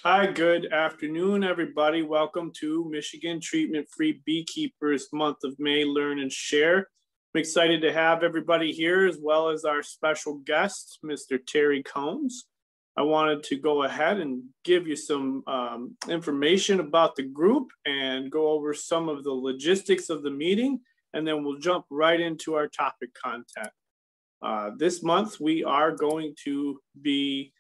Hi, good afternoon, everybody. Welcome to Michigan Treatment-Free Beekeepers Month of May Learn and Share. I'm excited to have everybody here, as well as our special guest, Mr. Terry Combs. I wanted to go ahead and give you some information about the group and go over some of the logistics of the meeting, and then we'll jump right into our topic content. This month, we are going to be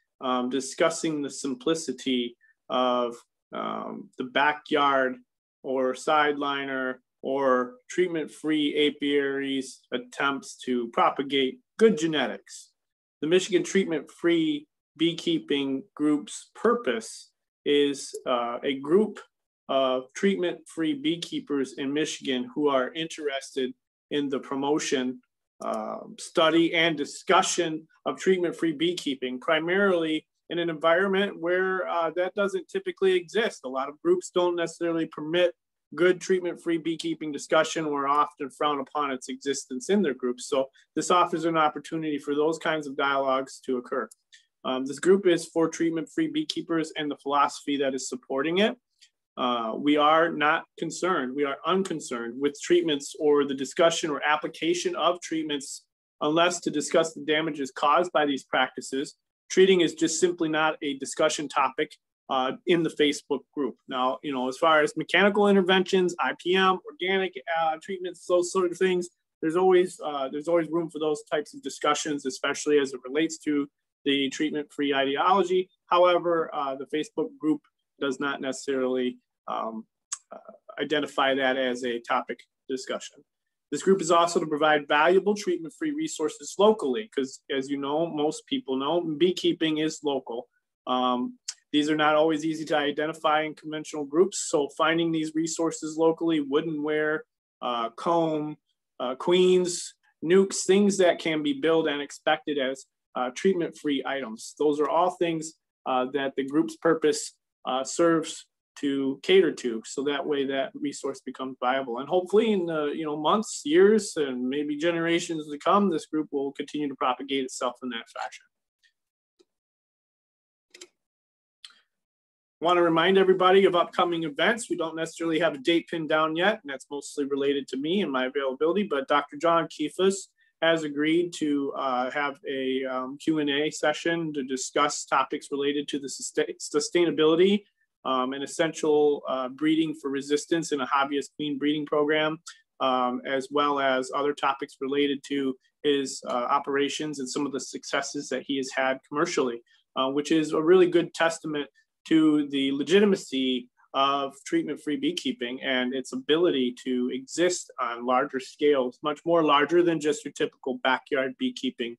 discussing the simplicity of the backyard or sideliner or treatment-free apiaries attempts to propagate good genetics. The Michigan Treatment-Free Beekeeping Group's purpose is a group of treatment-free beekeepers in Michigan who are interested in the promotion, study, and discussion of treatment-free beekeeping, primarily in an environment where that doesn't typically exist. A lot of groups don't necessarily permit good treatment-free beekeeping discussion or often frown upon its existence in their groups. So this offers an opportunity for those kinds of dialogues to occur. This group is for treatment-free beekeepers and the philosophy that is supporting it. We are not concerned, we are unconcerned with treatments or the discussion or application of treatments unless to discuss the damages caused by these practices. Treating is just simply not a discussion topic in the Facebook group. Now, as far as mechanical interventions, IPM, organic treatments, those sort of things, there's always room for those types of discussions, especially as it relates to the treatment-free ideology. However, the Facebook group does not necessarily identify that as a topic discussion. This group is also to provide valuable treatment-free resources locally, because as you know, most people know, beekeeping is local. These are not always easy to identify in conventional groups, so finding these resources locally, woodenware, comb, queens, nukes, things that can be billed and expected as treatment-free items. Those are all things that the group's purpose serves to cater to, so that way that resource becomes viable. And hopefully in the months, years, and maybe generations to come, this group will continue to propagate itself in that fashion. I want to remind everybody of upcoming events. We don't necessarily have a date pinned down yet, and that's mostly related to me and my availability, but Dr. John Keefus has agreed to have a Q&A session to discuss topics related to the sustainability and essential breeding for resistance in a hobbyist queen breeding program, as well as other topics related to his operations and some of the successes that he has had commercially, which is a really good testament to the legitimacy of treatment-free beekeeping and its ability to exist on larger scales, much more larger than just your typical backyard beekeeping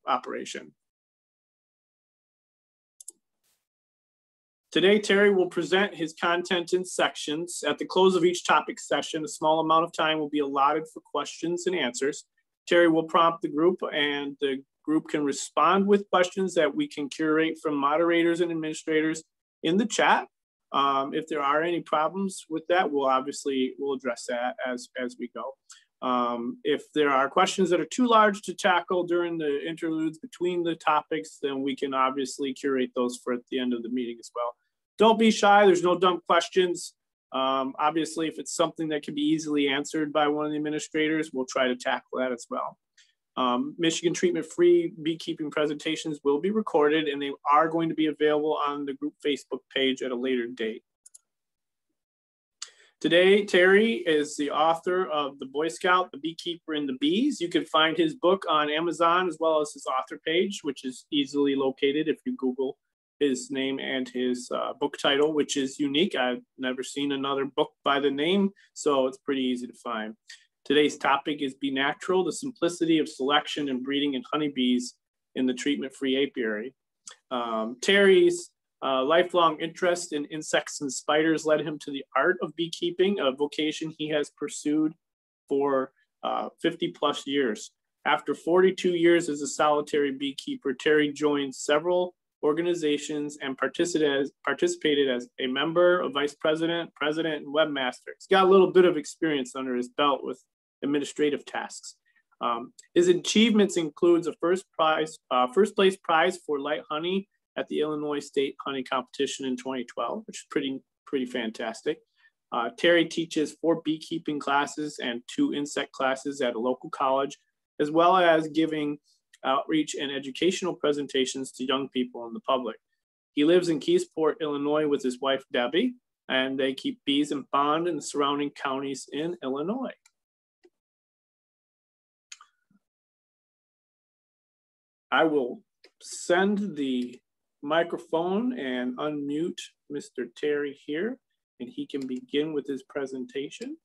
operation. Today, Terry will present his content in sections. At the close of each topic session, a small amount of time will be allotted for questions and answers. Terry will prompt the group, and the group can respond with questions that we can curate from moderators and administrators in the chat. If there are any problems with that, we'll address that as we go. If there are questions that are too large to tackle during the interludes between the topics, then we can obviously curate those for at the end of the meeting as well. Don't be shy, there's no dumb questions. Obviously, if it's something that can be easily answered by one of the administrators, we'll try to tackle that as well. Michigan Treatment-Free Beekeeping presentations will be recorded, and they are going to be available on the group Facebook page at a later date. Today, Terry is the author of The Boy Scout, The Beekeeper, and the Bees. You can find his book on Amazon as well as his author page, which is easily located if you Google his name and his book title, which is unique. I've never seen another book by the name, so it's pretty easy to find. Today's topic is Be Natural, the simplicity of selection and breeding in honeybees in the treatment-free apiary. Terry's lifelong interest in insects and spiders led him to the art of beekeeping, a vocation he has pursued for 50 plus years. After 42 years as a solitary beekeeper, Terry joined several organizations and participated as a member, a vice president, president, and webmaster. He's got a little bit of experience under his belt with administrative tasks. His achievements includes a first place prize for light honey at the Illinois State Honey Competition in 2012, which is pretty fantastic. Terry teaches 4 beekeeping classes and 2 insect classes at a local college, as well as giving outreach and educational presentations to young people and the public. He lives in Keysport, Illinois with his wife, Debbie, and they keep bees in Bond and the surrounding counties in Illinois. I will send the microphone and unmute Mr. Terry here, and he can begin with his presentation.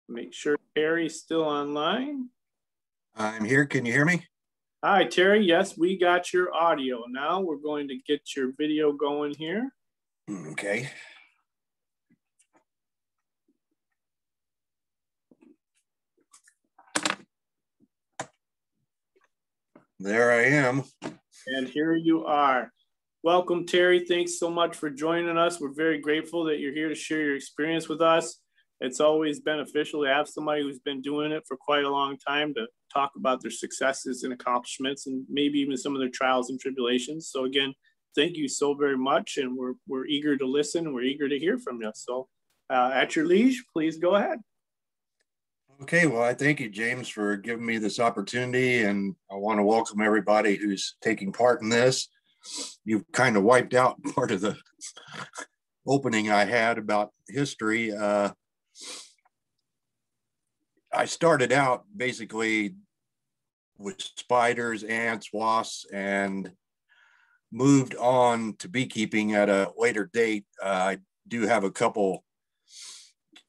Make sure Terry's still online. I'm here. Can you hear me? Hi, Terry. Yes, we got your audio. Now we're going to get your video going here. Okay. There I am. And here you are. Welcome, Terry. Thanks so much for joining us. We're very grateful that you're here to share your experience with us. It's always beneficial to have somebody who's been doing it for quite a long time to talk about their successes and accomplishments and maybe even some of their trials and tribulations. So again, thank you so very much. And we're eager to listen and we're eager to hear from you. So at your leisure, please go ahead. Okay, well, I thank you, James, for giving me this opportunity. And I want to welcome everybody who's taking part in this. You've kind of wiped out part of the opening I had about history. I started out basically with spiders, ants, wasps, and moved on to beekeeping at a later date. I do have a couple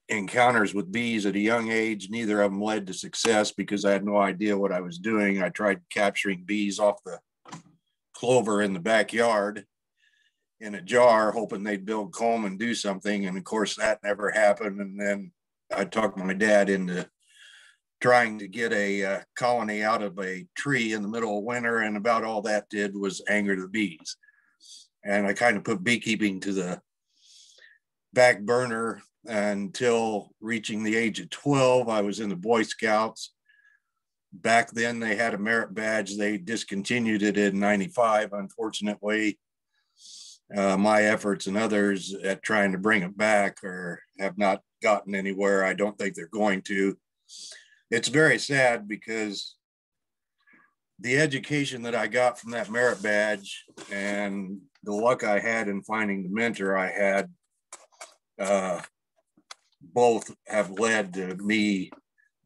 encounters with bees at a young age. Neither of them led to success because I had no idea what I was doing. I tried capturing bees off the clover in the backyard in a jar, hoping they'd build comb and do something. And of course, that never happened. And then I talked my dad into trying to get a colony out of a tree in the middle of winter. And about all that did was anger the bees. And I kind of put beekeeping to the back burner until reaching the age of 12. I was in the Boy Scouts. Back then they had a merit badge. They discontinued it in 95. Unfortunately, my efforts and others at trying to bring it back have not gotten anywhere. I don't think they're going to. It's very sad because the education that I got from that merit badge and the luck I had in finding the mentor I had, both have led to me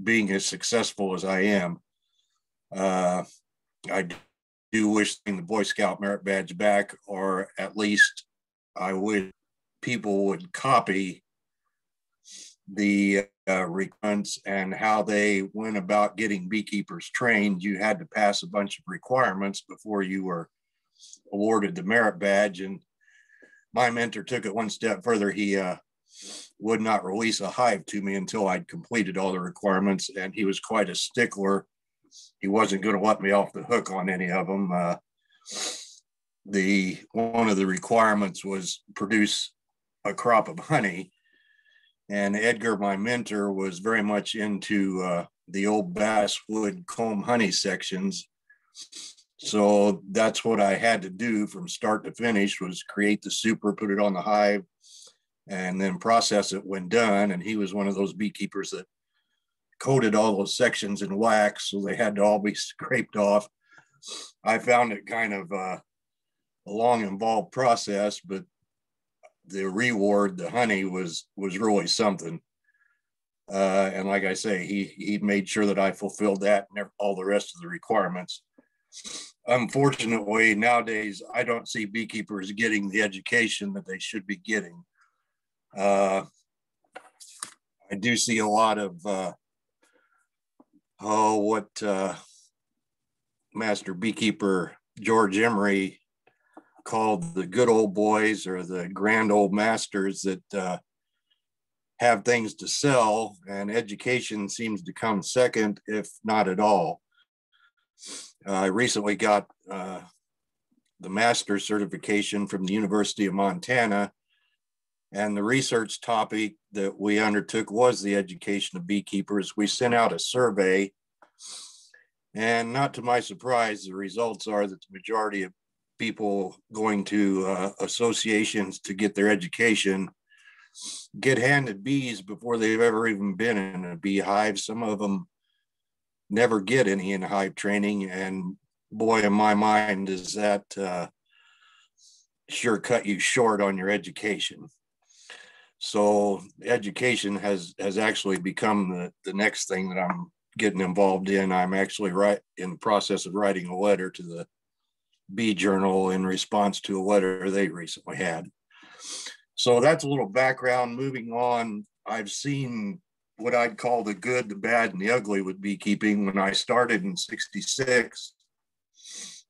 being as successful as I am. I do wish the Boy Scout merit badge back, or at least I would people would copy the requirements and how they went about getting beekeepers trained. You had to pass a bunch of requirements before you were awarded the merit badge. And my mentor took it one step further. He would not release a hive to me until I'd completed all the requirements. And he was quite a stickler. He wasn't going to let me off the hook on any of them. One of the requirements was produce a crop of honey. And Edgar, my mentor, was very much into the old basswood comb honey sections. So that's what I had to do from start to finish, was create the super, put it on the hive, and then process it when done. And he was one of those beekeepers that coated all those sections in wax, so they had to all be scraped off. I found it kind of a long, involved process, but the reward, the honey, was really something. And like I say, he made sure that I fulfilled that and all the rest of the requirements. Unfortunately, nowadays, I don't see beekeepers getting the education that they should be getting. I do see a lot of what Master Beekeeper George Emery called the good old boys, or the grand old masters that have things to sell, and education seems to come second, if not at all. I recently got the master's certification from the University of Montana, And the research topic that we undertook was the education of beekeepers. We sent out a survey, and not to my surprise, the results are that the majority of people going to associations to get their education get handed bees before they've ever even been in a beehive. Some of them never get any in-hive training, and boy, in my mind, does that sure cut you short on your education. So education has actually become the next thing that I'm getting involved in. I'm actually in the process of writing a letter to the Bee Journal in response to a letter they recently had. So that's a little background. Moving on, I've seen what I'd call the good, the bad, and the ugly with beekeeping. When I started in '66,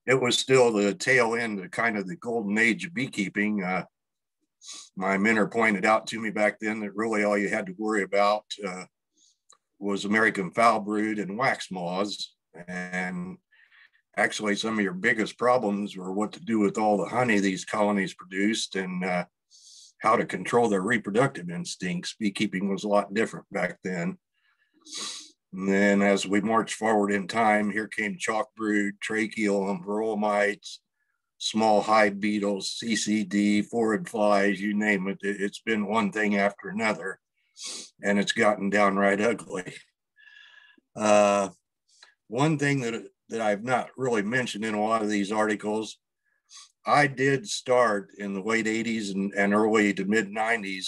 it was still the tail end of kind of the golden age of beekeeping. My mentor pointed out to me back then that really all you had to worry about was American foul brood and wax moths. And actually, some of your biggest problems were what to do with all the honey these colonies produced and how to control their reproductive instincts. Beekeeping was a lot different back then. And then as we marched forward in time, here came chalk brood, tracheal, and varroa mites, small hive beetles, CCD, phorid flies, you name it. It's been one thing after another, and it's gotten downright ugly. One thing that I've not really mentioned in a lot of these articles, I did start in the late 80s and early to mid 90s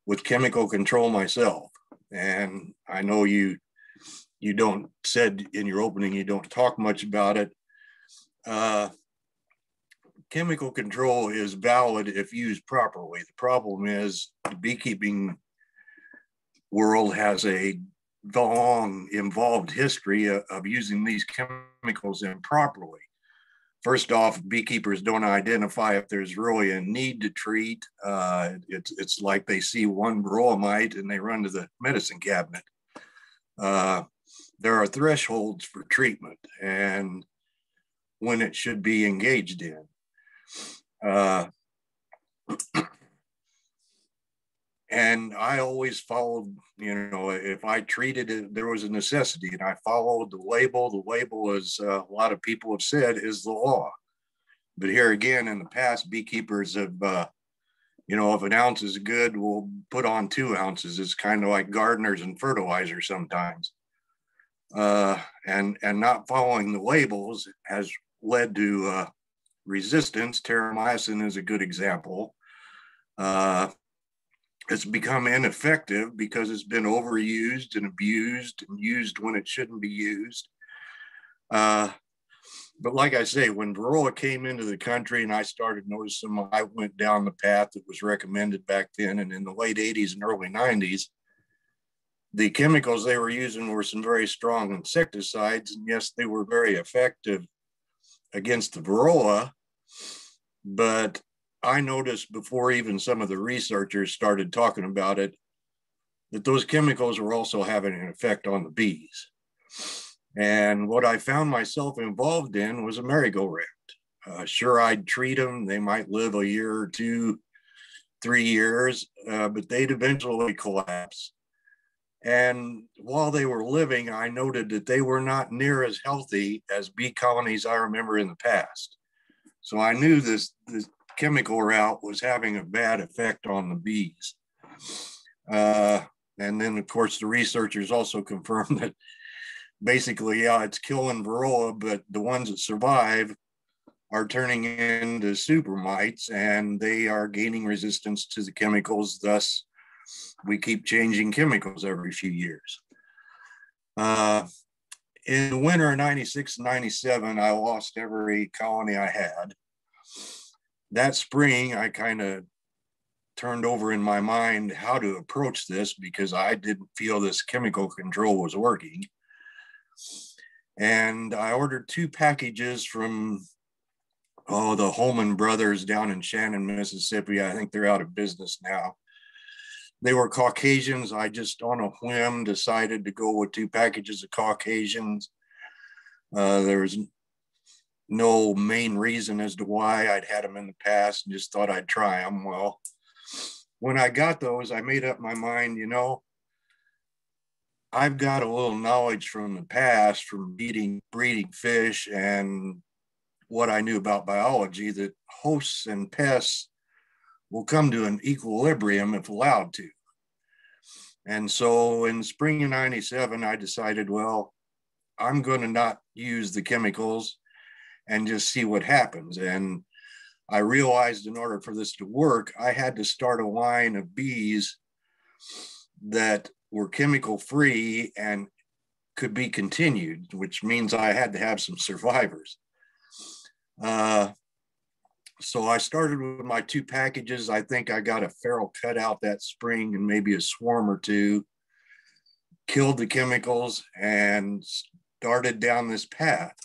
with chemical control myself. And I know you don't said in your opening, you don't talk much about it. Chemical control is valid if used properly. The problem is the beekeeping world has a long involved history of using these chemicals improperly. First off, beekeepers don't identify if there's really a need to treat. It's like they see one varroa mite and they run to the medicine cabinet. There are thresholds for treatment and when it should be engaged in. And I always followed, if I treated it, there was a necessity, and I followed the label. The label, as a lot of people have said, is the law. But here again, in the past, beekeepers have, if an ounce is good, we'll put on 2 ounces. It's kind of like gardeners and fertilizer sometimes. And not following the labels has led to resistance. Terramycin is a good example. It's become ineffective because it's been overused and abused and used when it shouldn't be used. But like I say, when varroa came into the country and I started noticing, I went down the path that was recommended back then. And in the late 80s and early 90s, the chemicals they were using were some very strong insecticides. And yes, they were very effective against the varroa, but I noticed before even some of the researchers started talking about it, that those chemicals were also having an effect on the bees. And what I found myself involved in was a merry-go-round. Sure, I'd treat them. They might live a year or 2, 3 years, but they'd eventually collapse. And while they were living, I noted that they were not near as healthy as bee colonies I remember in the past. So I knew this chemical route was having a bad effect on the bees. And then, of course, the researchers also confirmed that basically, yeah, it's killing varroa, but the ones that survive are turning into super mites and they are gaining resistance to the chemicals. Thus, we keep changing chemicals every few years. In the winter of 96 and 97, I lost every colony I had. That spring, I kind of turned over in my mind how to approach this because I didn't feel this chemical control was working. And I ordered 2 packages from, the Holman brothers down in Shannon, Mississippi. I think they're out of business now. They were Caucasians. I just, on a whim, decided to go with 2 packages of Caucasians. There's no main reason as to why. I'd had them in the past and just thought I'd try them. Well, when I got those, I made up my mind, I've got a little knowledge from the past from breeding fish and what I knew about biology, that hosts and pests will come to an equilibrium if allowed to. And so in spring of 97, I decided, well, I'm going to not use the chemicals and just see what happens. And I realized in order for this to work, I had to start a line of bees that were chemical free and could be continued, which means I had to have some survivors. So I started with my 2 packages. I think I got a feral cutout that spring and maybe a swarm or 2, killed the chemicals and started down this path.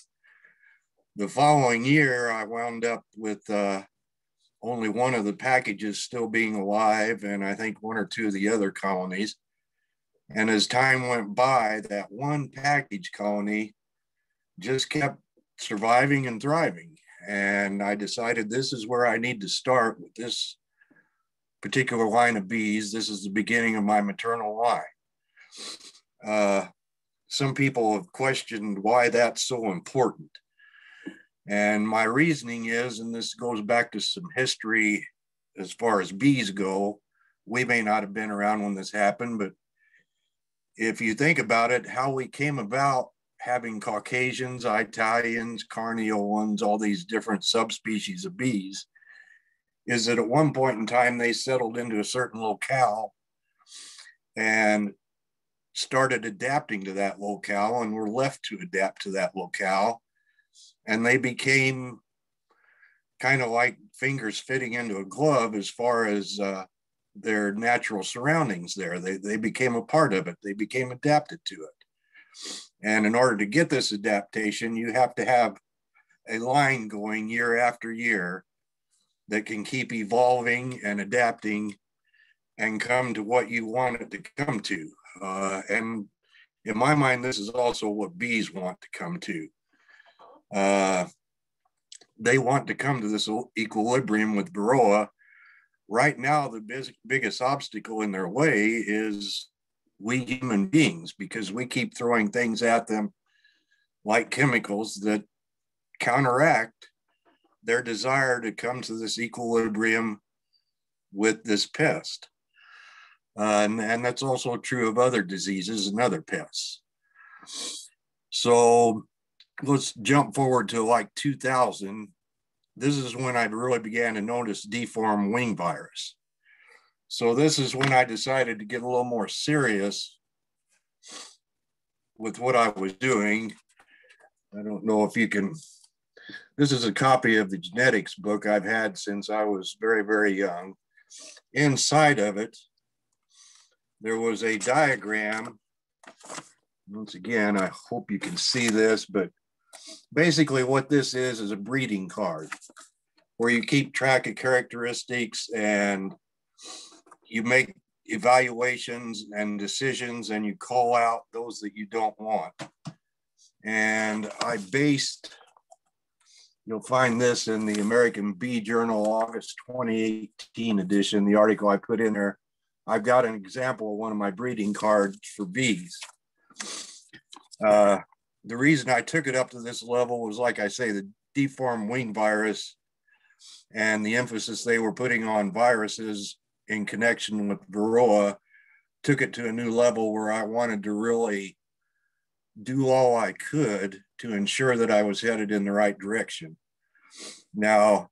The following year, I wound up with only 1 of the packages still being alive, and I think 1 or 2 of the other colonies. And as time went by, that 1 package colony just kept surviving and thriving. And I decided this is where I need to start with this particular line of bees. This is the beginning of my maternal line. Some people have questioned why that's so important. And my reasoning is, and this goes back to some history as far as bees go, we may not have been around when this happened, but if you think about it, how we came about having Caucasians, Italians, Carniolans, all these different subspecies of bees, is that at one point in time, they settled into a certain locale and started adapting to that locale and were left to adapt to that locale. And they became kind of like fingers fitting into a glove as far as their natural surroundings there. They became a part of it. They became adapted to it. And in order to get this adaptation, you have to have a line going year after year that can keep evolving and adapting and come to what you want it to come to. And in my mind, this is also what bees want to come to. They want to come to this equilibrium with varroa. Right now, the biggest obstacle in their way is we human beings, because we keep throwing things at them like chemicals that counteract their desire to come to this equilibrium with this pest. And that's also true of other diseases and other pests. So let's jump forward to like 2000. This is when I really began to notice deformed wing virus. So this is when I decided to get a little more serious with what I was doing. I don't know if you can, this is a copy of the genetics book I've had since I was very, very young. Inside of it, there was a diagram. Once again, I hope you can see this, but basically what this is a breeding card where you keep track of characteristics and you make evaluations and decisions and you call out those that you don't want. And I based, you'll find this in the American Bee Journal, August 2018 edition, the article I put in there. I've got an example of one of my breeding cards for bees. The reason I took it up to this level was, like I say, the deformed wing virus and the emphasis they were putting on viruses in connection with varroa took it to a new level where I wanted to really do all I could to ensure that I was headed in the right direction. Now,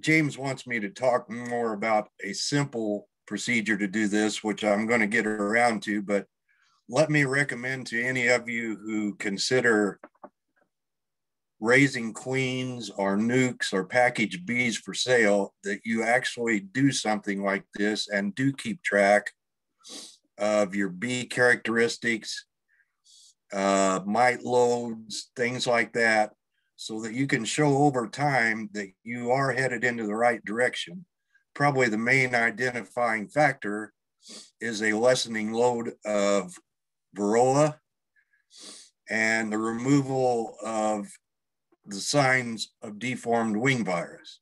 James wants me to talk more about a simple procedure to do this, which I'm going to get around to, but let me recommend to any of you who consider raising queens or nukes or packaged bees for sale that you actually do something like this and do keep track of your bee characteristics, mite loads, things like that, so that you can show over time that you are headed into the right direction. Probably the main identifying factor is a lessening load of varroa and the removal of the signs of deformed wing virus.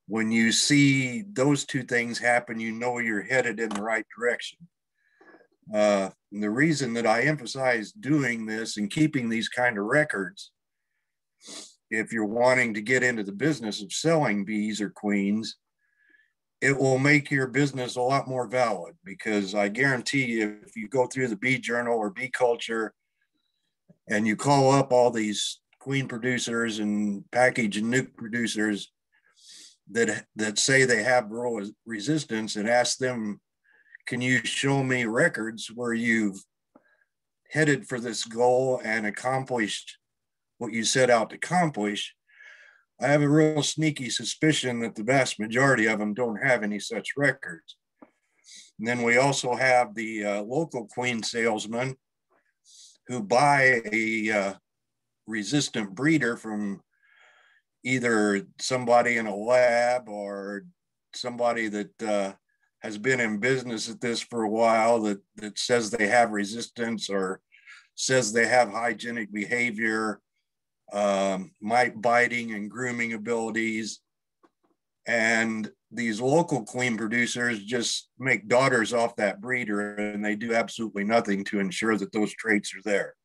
When you see those two things happen, you know you're headed in the right direction. The reason that I emphasize doing this and keeping these kind of records, if you're wanting to get into the business of selling bees or queens, it will make your business a lot more valid, because I guarantee you, if you go through the bee journal or bee culture and you call up all these queen producers and package and nuke producers that say they have varroa resistance, and ask them, can you show me records where you've headed for this goal and accomplished what you set out to accomplish? I have a real sneaky suspicion that the vast majority of them don't have any such records. And then we also have the local queen salesmen who buy a resistant breeder from either somebody in a lab or somebody that has been in business at this for a while, that says they have resistance or says they have hygienic behavior, mite biting and grooming abilities. And these local queen producers just make daughters off that breeder, and they do absolutely nothing to ensure that those traits are there.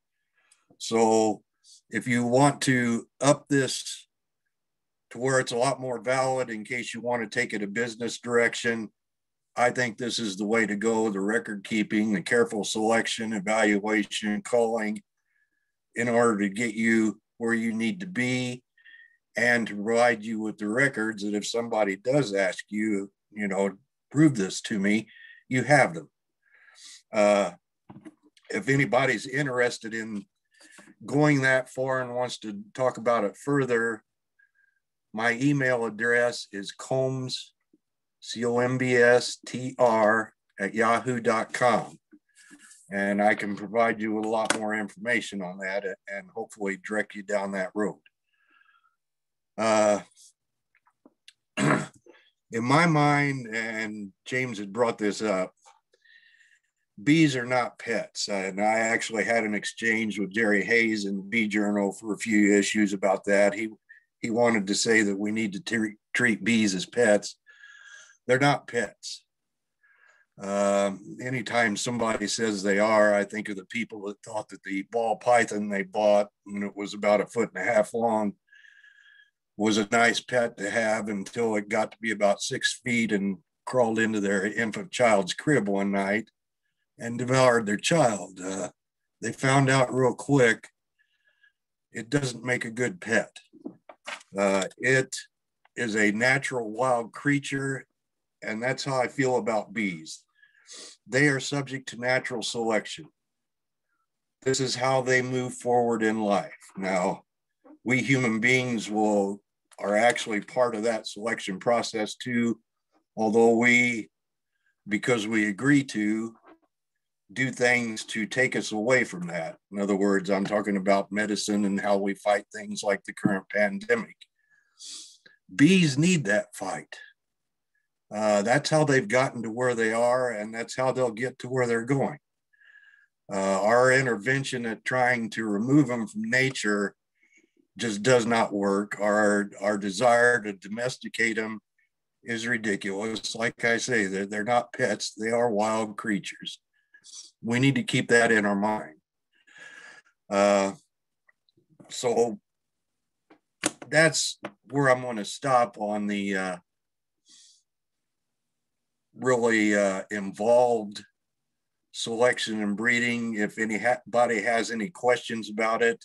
So if you want to up this to where it's a lot more valid in case you want to take it a business direction, I think this is the way to go. The record keeping, the careful selection, evaluation, calling, in order to get you where you need to be, and to provide you with the records that if somebody does ask you, you know, prove this to me, you have them. If anybody's interested in going that far and wants to talk about it further, my email address is combs, COMBSTR @yahoo.com. And I can provide you with a lot more information on that and hopefully direct you down that road. In my mind, and James had brought this up, bees are not pets. And I actually had an exchange with Jerry Hayes in the Bee Journal for a few issues about that. He wanted to say that we need to treat bees as pets. They're not pets. Anytime somebody says they are, I think of the people that thought that the ball python they bought, and it was about 1.5 feet long, was a nice pet to have until it got to be about 6 feet and crawled into their infant child's crib one night and devoured their child. They found out real quick it doesn't make a good pet. It is a natural wild creature, and that's how I feel about bees. They are subject to natural selection. This is how they move forward in life. Now, we human beings are actually part of that selection process too, although we, because we agree to, do things to take us away from that. In other words, I'm talking about medicine and how we fight things like the current pandemic. Bees need that fight. That's how they've gotten to where they are, and that's how they'll get to where they're going. Our intervention at trying to remove them from nature just does not work. Our desire to domesticate them is ridiculous. Like I say, they're not pets. They are wild creatures. We need to keep that in our mind. So that's where I'm going to stop on the really involved selection and breeding. If anybody has any questions about it,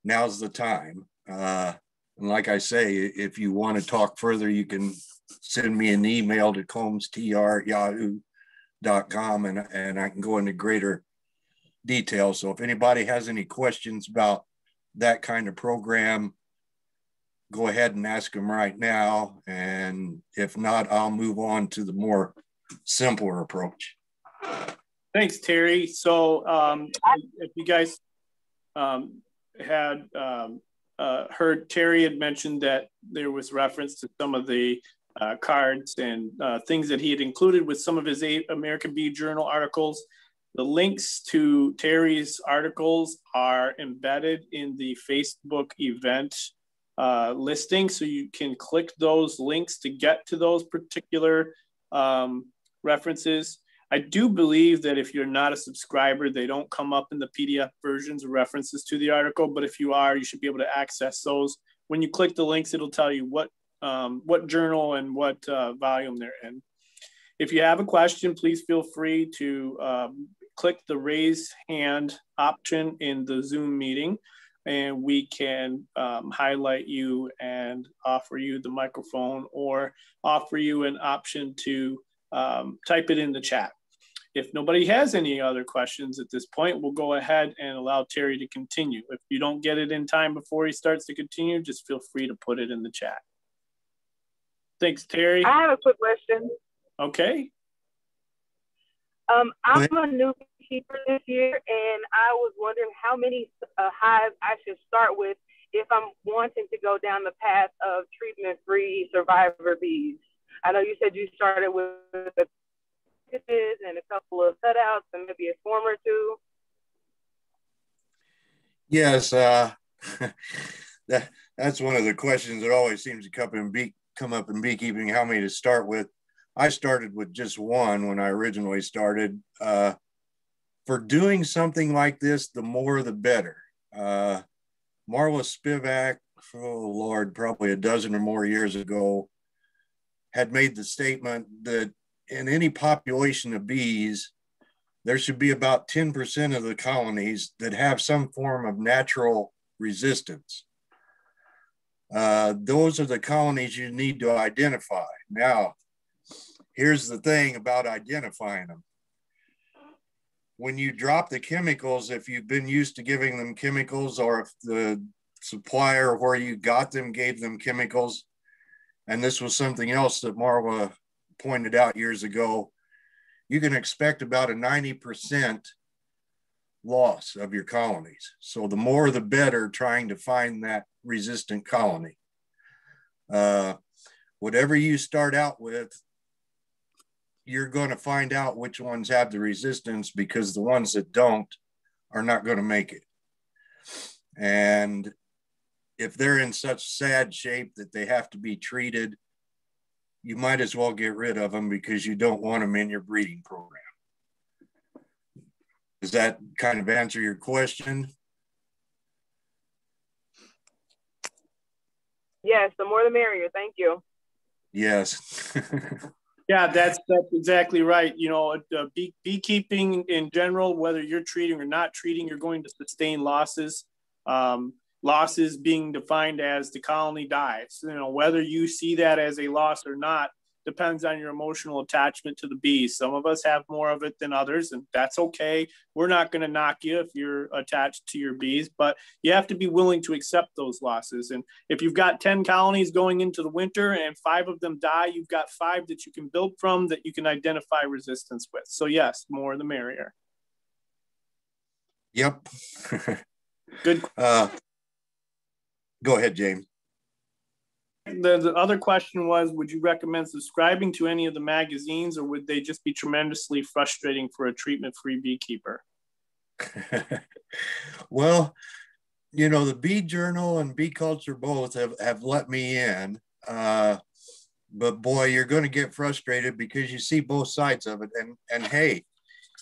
now's the time. And like I say, if you want to talk further, you can send me an email to combstr@yahoo.com, and I can go into greater detail. So if anybody has any questions about that kind of program, go ahead and ask them right now. And if not, I'll move on to the more simpler approach. Thanks, Terry. So if you guys had heard, Terry had mentioned that there was reference to some of the cards and things that he had included with some of his American Bee Journal articles. The links to Terry's articles are embedded in the Facebook event listing, so you can click those links to get to those particular references. I do believe that if you're not a subscriber, they don't come up in the PDF versions or references to the article, but if you are, you should be able to access those. When you click the links, it'll tell you what journal and what volume they're in. If you have a question, please feel free to click the raise hand option in the Zoom meeting, and we can highlight you and offer you the microphone or offer you an option to type it in the chat. If nobody has any other questions at this point, we'll go ahead and allow Terry to continue. If you don't get it in time before he starts to continue, just feel free to put it in the chat. Thanks, Terry. I have a quick question. Okay. I'm a new beekeeper this year, and I was wondering how many hives I should start with if I'm wanting to go down the path of treatment-free survivor bees. I know you said you started with the and a couple of cutouts and maybe a swarm or two. Yes, that's one of the questions that always seems to come up in beekeeping, how many to start with. I started with just one when I originally started. For doing something like this, the more the better. Marla Spivak, oh Lord, probably a dozen or more years ago, had made the statement that in any population of bees, there should be about 10% of the colonies that have some form of natural resistance. Those are the colonies you need to identify. Now, here's the thing about identifying them. When you drop the chemicals, if you've been used to giving them chemicals, or if the supplier where you got them gave them chemicals, and this was something else that Marwa pointed out years ago, you can expect about a 90% loss of your colonies. So the more the better, trying to find that resistant colony. Whatever you start out with, you're going to find out which ones have the resistance, because the ones that don't are not going to make it. And if they're in such sad shape that they have to be treated, you might as well get rid of them, because you don't want them in your breeding program. Does that kind of answer your question? Yes, the more the merrier. Thank you. Yes. Yeah, that's exactly right. You know, beekeeping in general, whether you're treating or not treating, you're going to sustain losses. Losses being defined as the colony dies. You know, whether you see that as a loss or not depends on your emotional attachment to the bees. Some of us have more of it than others, and that's okay. We're not going to knock you if you're attached to your bees, but you have to be willing to accept those losses. And if you've got 10 colonies going into the winter and 5 of them die, you've got 5 that you can build from, that you can identify resistance with. So yes, more the merrier. Yep. Good. Go ahead, James. The other question was, would you recommend subscribing to any of the magazines, or would they just be tremendously frustrating for a treatment-free beekeeper? Well, you know, the Bee Journal and Bee Culture both have let me in. But boy, you're going to get frustrated because you see both sides of it. And hey,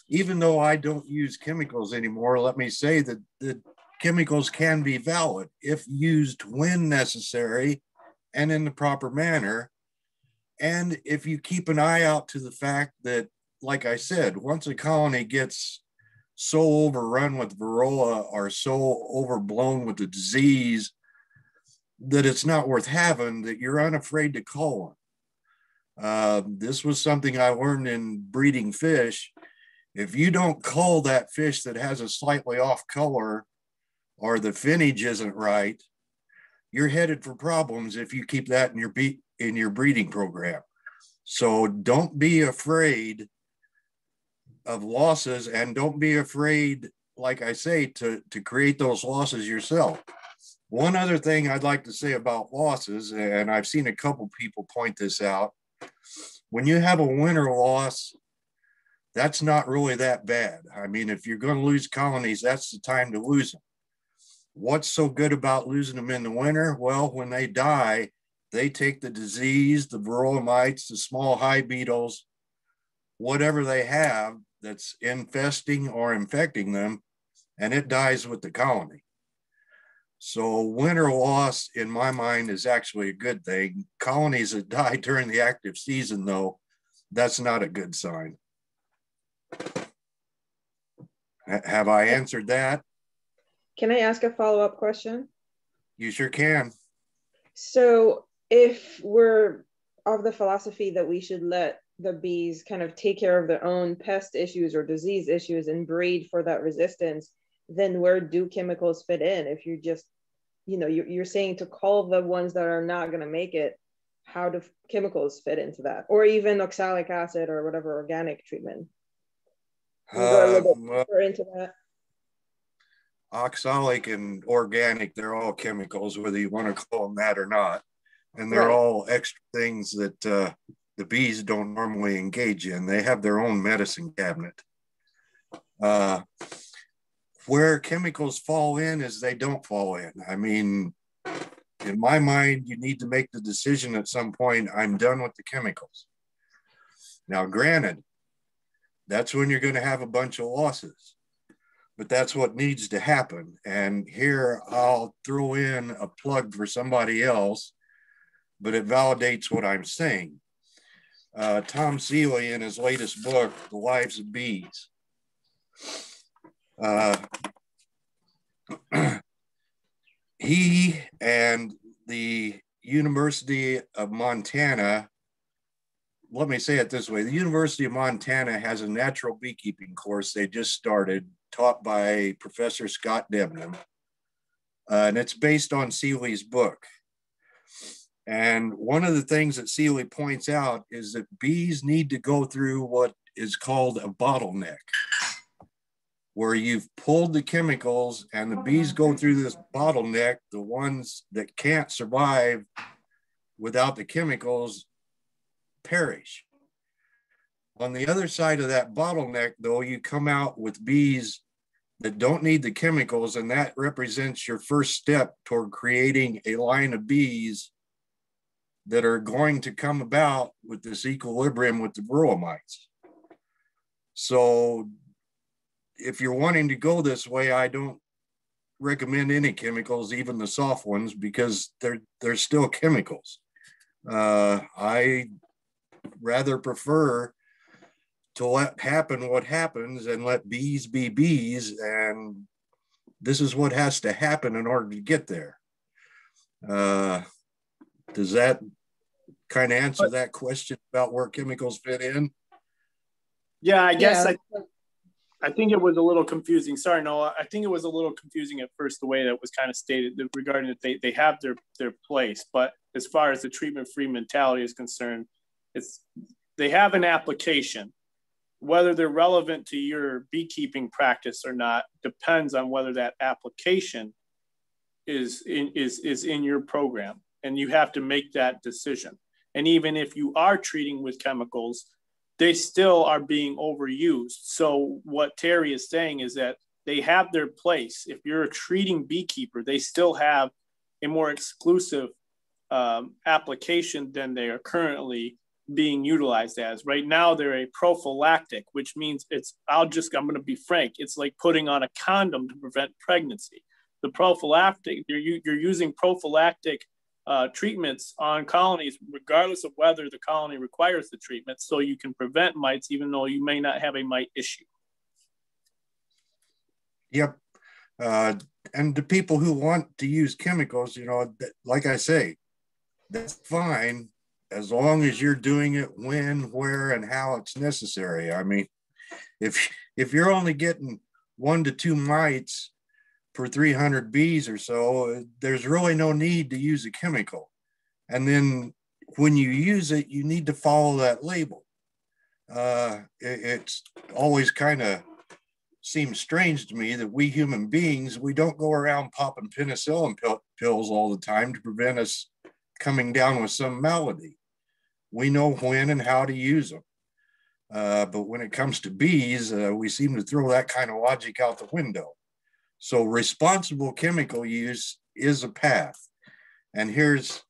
even though I don't use chemicals anymore, let me say that the chemicals can be valid if used when necessary and in the proper manner. And if you keep an eye out to the fact that, like I said, once a colony gets so overrun with varroa or so overblown with the disease that it's not worth having, that you're unafraid to call them. This was something I learned in breeding fish. If you don't cull that fish that has a slightly off color, or the finnage isn't right, you're headed for problems if you keep that in your breeding program. So don't be afraid of losses, and don't be afraid, like I say, to create those losses yourself. One other thing I'd like to say about losses, and I've seen a couple people point this out, when you have a winter loss, that's not really that bad. I mean, if you're going to lose colonies, that's the time to lose them. What's so good about losing them in the winter? Well, when they die, they take the disease, the varroa mites, the small hive beetles, whatever they have that's infesting or infecting them, and it dies with the colony. So winter loss, in my mind, is actually a good thing. Colonies that die during the active season, though, that's not a good sign. Have I answered that? Can I ask a follow-up question? You sure can. So if we're of the philosophy that we should let the bees kind of take care of their own pest issues or disease issues and breed for that resistance, then where do chemicals fit in? If you just, you know, you're saying to cull the ones that are not going to make it, how do chemicals fit into that? Or even oxalic acid or whatever organic treatment? Can you go a little bit deeper into that? Oxalic and organic, they're all chemicals, whether you want to call them that or not. And they're all extra things that the bees don't normally engage in. They have their own medicine cabinet. Where chemicals fall in is they don't fall in. I mean, in my mind, you need to make the decision at some point, I'm done with the chemicals. Now, granted, that's when you're going to have a bunch of losses, but that's what needs to happen. And here I'll throw in a plug for somebody else, but it validates what I'm saying. Tom Seeley, in his latest book, The Lives of Bees, he and the University of Montana, let me say it this way, the University of Montana has a natural beekeeping course they just started, taught by Professor Scott Debnam, and it's based on Seeley's book. And one of the things that Seeley points out is that bees need to go through what is called a bottleneck, where you've pulled the chemicals and the bees go through this bottleneck. The ones that can't survive without the chemicals perish. On the other side of that bottleneck, though, you come out with bees that don't need the chemicals, and that represents your first step toward creating a line of bees that are going to come about with this equilibrium with the varroa mites. So if you're wanting to go this way, I don't recommend any chemicals, even the soft ones, because they're still chemicals. I rather prefer to let happen what happens and let bees be bees, and this is what has to happen in order to get there. Does that kind of answer that question about where chemicals fit in? Yeah, I guess I think it was a little confusing. Sorry, Noah. I think it was a little confusing at first, the way that was kind of stated regarding that they have their place. But as far as the treatment-free mentality is concerned, they have an application. Whether they're relevant to your beekeeping practice or not depends on whether that application is in your program, and you have to make that decision. And even if you are treating with chemicals, they still are being overused. So what Terry is saying is that they have their place. If you're a treating beekeeper, they still have a more exclusive application than they are currently being utilized as. Right now, they're a prophylactic, which means I'm going to be frank, it's like putting on a condom to prevent pregnancy. The prophylactic, you're using prophylactic treatments on colonies, regardless of whether the colony requires the treatment, so you can prevent mites, even though you may not have a mite issue. Yep. And the people who want to use chemicals, you know, like I say, that's fine, as long as you're doing it when, where, and how it's necessary. I mean, if you're only getting 1 to 2 mites per 300 bees or so, there's really no need to use a chemical. And then when you use it, you need to follow that label. It's always kind of seems strange to me that we human beings, we don't go around popping penicillin pills all the time to prevent us coming down with some malady. We know when and how to use them. But when it comes to bees, we seem to throw that kind of logic out the window. So responsible chemical use is a path. And here's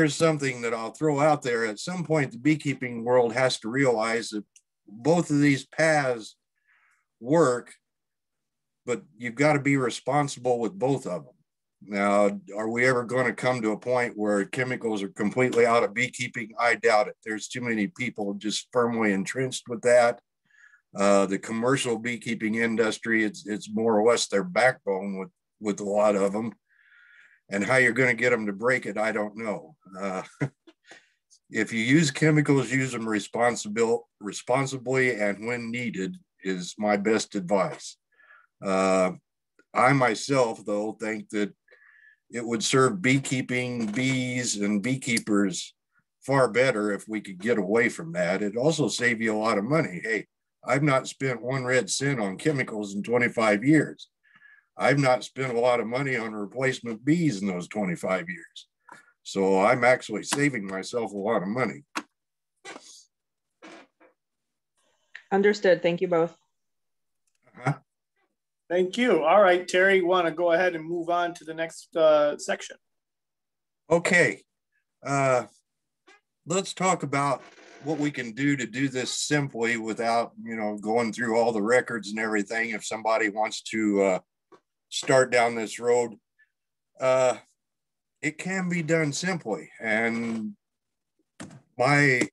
something that I'll throw out there. At some point, the beekeeping world has to realize that both of these paths work, but you've got to be responsible with both of them. Now, are we ever going to come to a point where chemicals are completely out of beekeeping? I doubt it. There's too many people just firmly entrenched with that. The commercial beekeeping industry, it's more or less their backbone with a lot of them. And how you're going to get them to break it, I don't know. If you use chemicals, use them responsibly and when needed is my best advice. I myself, though, think that it would serve beekeeping, bees, and beekeepers far better if we could get away from that. It'd also save you a lot of money. Hey, I've not spent 1 red cent on chemicals in 25 years. I've not spent a lot of money on replacement bees in those 25 years. So I'm actually saving myself a lot of money. Understood. Thank you both. Thank you. All right, Terry, you want to go ahead and move on to the next section? Okay. Let's talk about what we can do to do this simply without, going through all the records and everything. If somebody wants to start down this road, it can be done simply. And my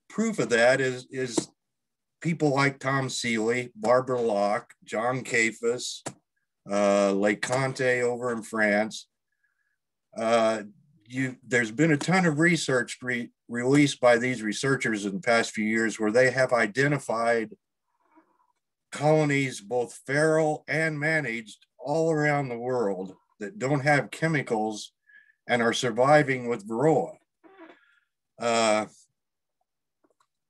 proof of that is people like Tom Seeley, Barbara Locke, John Cafus, Lake Conte over in France. There's been a ton of research released by these researchers in the past few years where they have identified colonies, both feral and managed, all around the world that don't have chemicals and are surviving with varroa.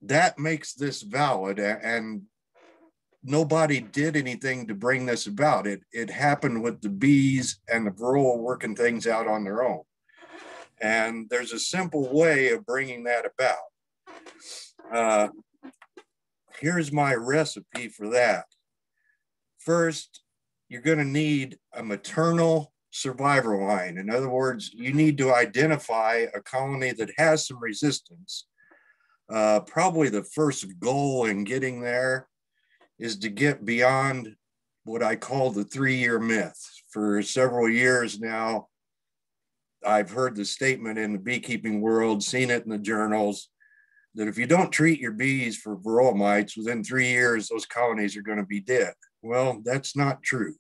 That makes this valid, and nobody did anything to bring this about. It happened with the bees and the varroa working things out on their own. And there's a simple way of bringing that about. Here's my recipe for that. First, you're going to need a maternal survivor line. In other words, you need to identify a colony that has some resistance. Probably the first goal in getting there is to get beyond what I call the 3-year myth. For several years now, I've heard the statement in the beekeeping world, seen it in the journals, that if you don't treat your bees for varroa mites, within 3 years, those colonies are going to be dead. Well, that's not true.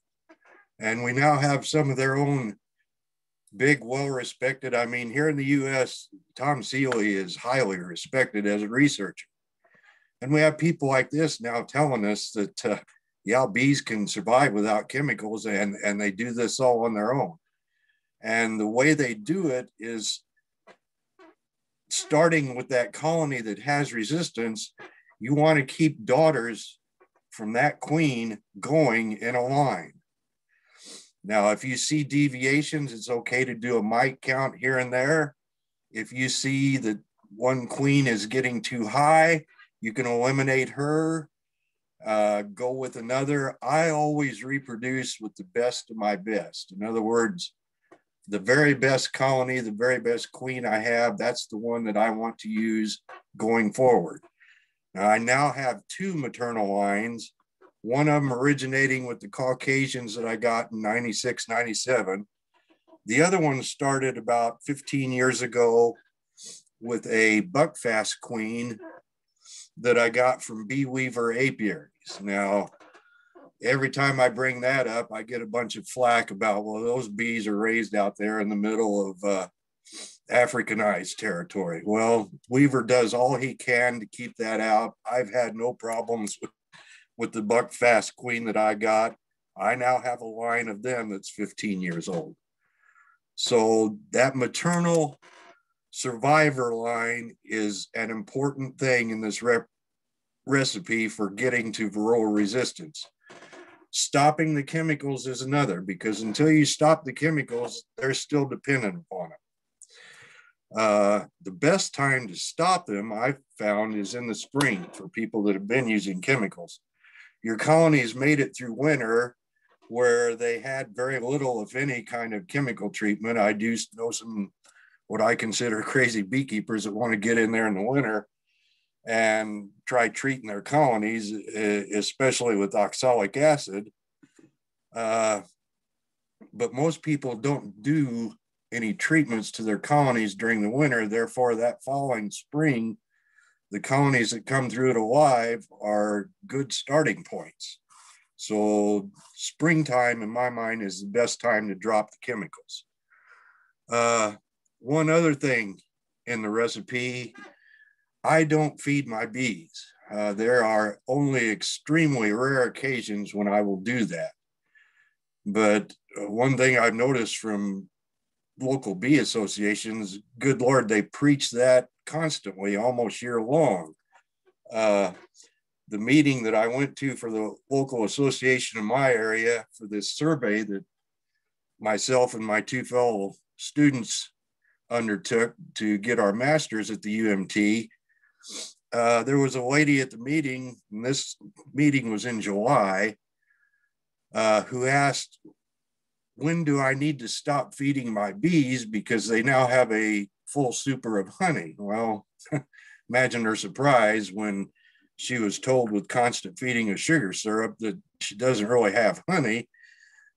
And we now have some of their own big, well-respected, here in the US, Tom Seeley is highly respected as a researcher. And we have people like this now telling us that, bees can survive without chemicals, and they do this all on their own. And the way they do it is starting with that colony that has resistance. You want to keep daughters from that queen going in a line. Now, if you see deviations, it's okay to do a mite count here and there. If you see that one queen is getting too high, you can eliminate her, go with another. I always reproduce with the best of my best. In other words, the very best colony, the very best queen I have, that's the one that I want to use going forward. Now, I now have 2 maternal lines, one of them originating with the Caucasians that I got in 96, 97. The other one started about 15 years ago with a buckfast queen that I got from Bee Weaver apiaries. Now, every time I bring that up, I get a bunch of flack about, well, those bees are raised out there in the middle of Africanized territory. Well, Weaver does all he can to keep that out. I've had no problems with the buckfast queen that I got. I now have a line of them that's 15 years old. So that maternal survivor line is an important thing in this recipe for getting to varroa resistance. Stopping the chemicals is another, because until you stop the chemicals, they're still dependent upon them. The best time to stop them, I've found, is in the spring for people that have been using chemicals. Your colony's made it through winter. where they had very little, if any, kind of chemical treatment. I do know some what I consider crazy beekeepers that want to get in there in the winter and try treating their colonies, especially with oxalic acid. But most people don't do any treatments to their colonies during the winter. Therefore, that following spring, the colonies that come through it alive are good starting points. So springtime, in my mind, is the best time to drop the chemicals. One other thing in the recipe, I don't feed my bees. There are only extremely rare occasions when I will do that. But one thing I've noticed from local bee associations, good Lord, they preach that constantly, almost year long. The meeting that I went to for the local association in my area for this survey that myself and my two fellow students undertook to get our masters at the UMT, there was a lady at the meeting, and this meeting was in July, who asked, when do I need to stop feeding my bees because they now have a full super of honey? Well, imagine her surprise when she was told with constant feeding of sugar syrup that she doesn't really have honey.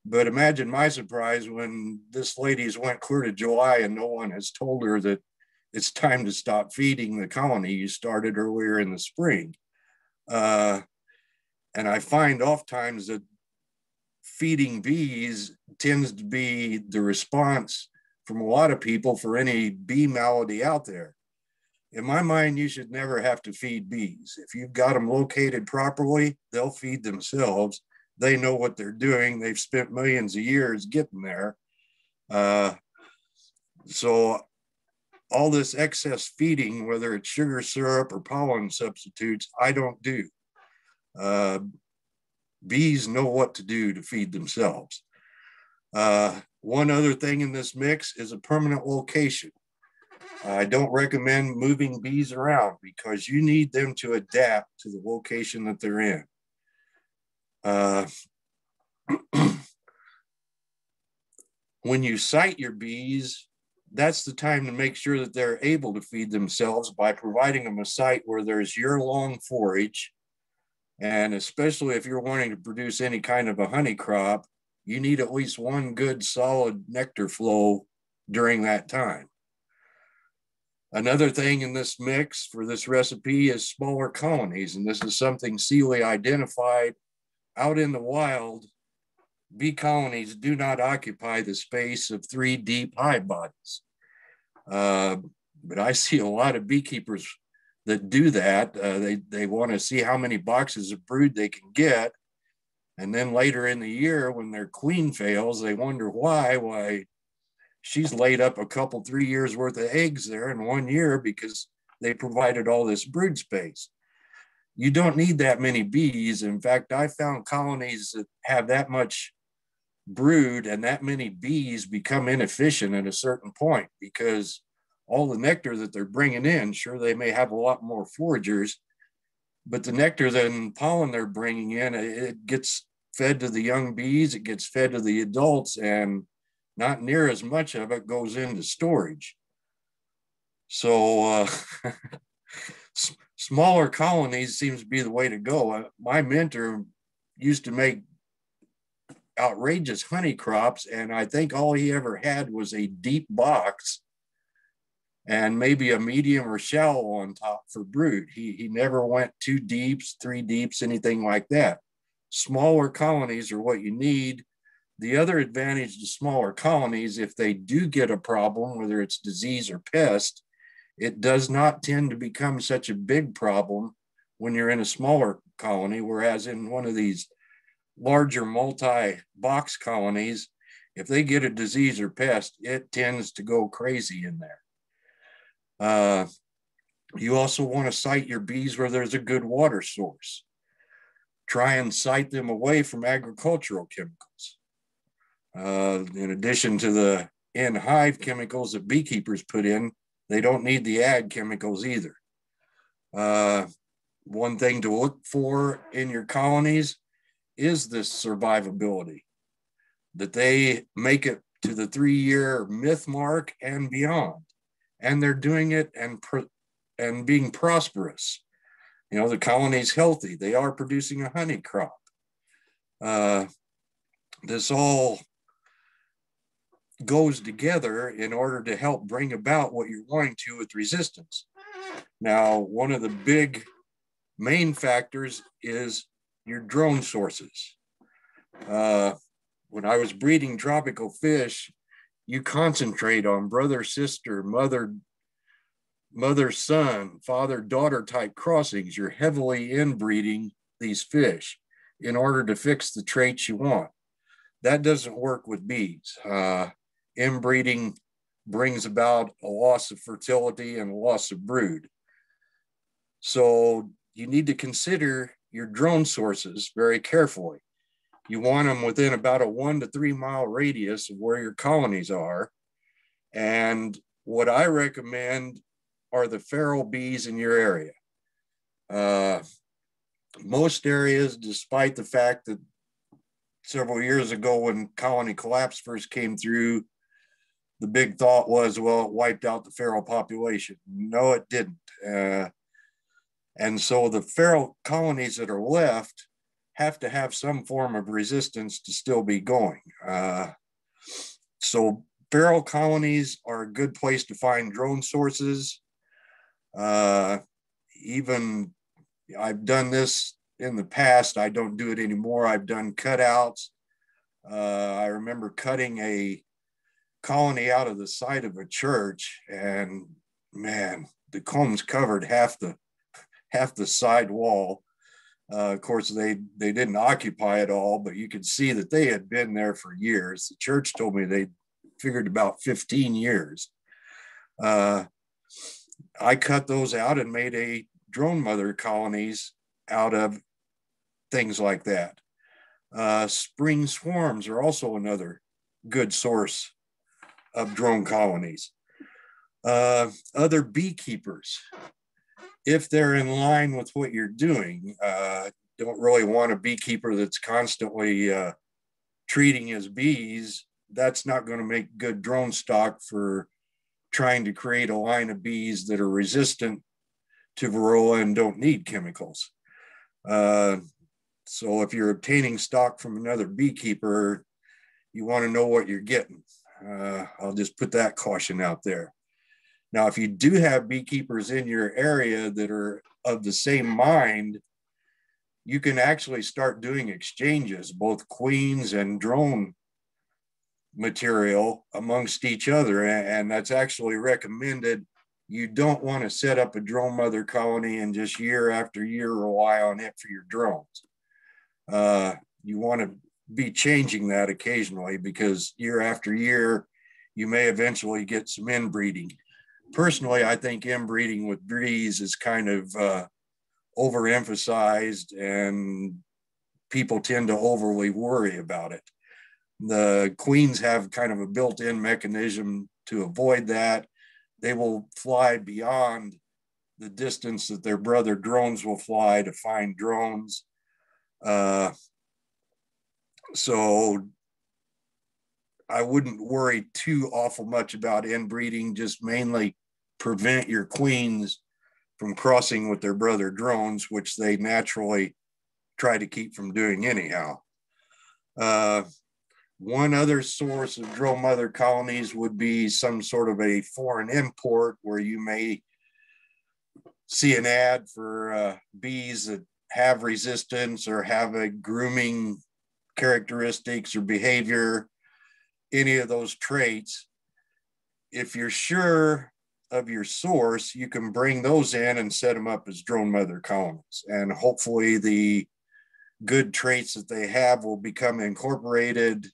But imagine my surprise when this lady's went clear to July and no one has told her that it's time to stop feeding the colony you started earlier in the spring. And I find oftentimes that feeding bees tends to be the response from a lot of people for any bee malady out there. In my mind, you should never have to feed bees. If you've got them located properly, they'll feed themselves. They know what they're doing. They've spent millions of years getting there. So all this excess feeding, whether it's sugar syrup or pollen substitutes, I don't do. Bees know what to do to feed themselves. One other thing in this mix is a permanent location. I don't recommend moving bees around because you need them to adapt to the location that they're in. When you site your bees, that's the time to make sure that they're able to feed themselves by providing them a site where there's year-long forage. And especially if you're wanting to produce any kind of a honey crop, you need at least one good solid nectar flow during that time. Another thing in this mix for this recipe is smaller colonies. And this is something Seeley identified out in the wild. Bee colonies do not occupy the space of 3 deep hive bodies. But I see a lot of beekeepers that do that. They want to see how many boxes of brood they can get. And then later in the year, when their queen fails, they wonder why she's laid up a couple, 3 years worth of eggs there in 1 year because they provided all this brood space. You don't need that many bees. In fact, I found colonies that have that much brood and that many bees become inefficient at a certain point because all the nectar that they're bringing in, sure, they may have a lot more foragers, but the nectar and pollen they're bringing in, it gets fed to the young bees, it gets fed to the adults, and not near as much of it goes into storage. So smaller colonies seems to be the way to go. My mentor used to make outrageous honey crops, and I think all he ever had was a deep box and maybe a medium or shallow on top for brood. He never went 2 deeps, 3 deeps, anything like that. Smaller colonies are what you need. The other advantage to smaller colonies, if they do get a problem, whether it's disease or pest, it does not tend to become such a big problem when you're in a smaller colony, whereas in one of these larger multi-box colonies, if they get a disease or pest, it tends to go crazy in there. You also want to site your bees where there's a good water source. Try and site them away from agricultural chemicals. In addition to the in-hive chemicals that beekeepers put in, they don't need the ag chemicals either. One thing to look for in your colonies is this survivability. that they make it to the 3-year myth mark and beyond. And they're doing it and being prosperous. You know, the colony's healthy. They are producing a honey crop. This all goes together in order to help bring about what you're wanting to with resistance. Now, one of the big main factors is your drone sources. When I was breeding tropical fish, you concentrate on brother, sister, mother, son, father, daughter type crossings. You're heavily inbreeding these fish in order to fix the traits you want. That doesn't work with bees. Inbreeding brings about a loss of fertility and a loss of brood. So you need to consider your drone sources very carefully. You want them within about a 1 to 3 mile radius of where your colonies are. And what I recommend are the feral bees in your area. Most areas, despite the fact that several years ago when colony collapse first came through, the big thought was, well, it wiped out the feral population. No, it didn't. And so the feral colonies that are left have to have some form of resistance to still be going. So feral colonies are a good place to find drone sources. Even I've done this in the past. I don't do it anymore. I've done cutouts. I remember cutting a colony out of the side of a church, and man, the combs covered half the side wall. Of course, they didn't occupy it all, but you could see that they had been there for years. The church told me they figured about 15 years. I cut those out and made a drone mother colonies out of things like that. Spring swarms are also another good source of drone colonies. Other beekeepers, if they're in line with what you're doing, don't really want a beekeeper that's constantly treating his bees. That's not going to make good drone stock for trying to create a line of bees that are resistant to varroa and don't need chemicals. So if you're obtaining stock from another beekeeper, you want to know what you're getting. I'll just put that caution out there. Now, if you do have beekeepers in your area that are of the same mind, you can actually start doing exchanges, both queens and drone material amongst each other. And that's actually recommended. You don't want to set up a drone mother colony and just year after year rely on it for your drones. You want to be changing that occasionally, because year after year, you may eventually get some inbreeding. Personally, I think inbreeding with bees is kind of overemphasized, and people tend to overly worry about it. The queens have kind of a built-in mechanism to avoid that. They will fly beyond the distance that their brother drones will fly to find drones. So I wouldn't worry too awful much about inbreeding, just mainly prevent your queens from crossing with their brother drones, which they naturally try to keep from doing anyhow. One other source of drone mother colonies would be some sort of a foreign import, where you may see an ad for bees that have resistance or have a grooming characteristics or behavior, any of those traits. If you're sure of your source, you can bring those in and set them up as drone mother colonies. And hopefully the good traits that they have will become incorporated.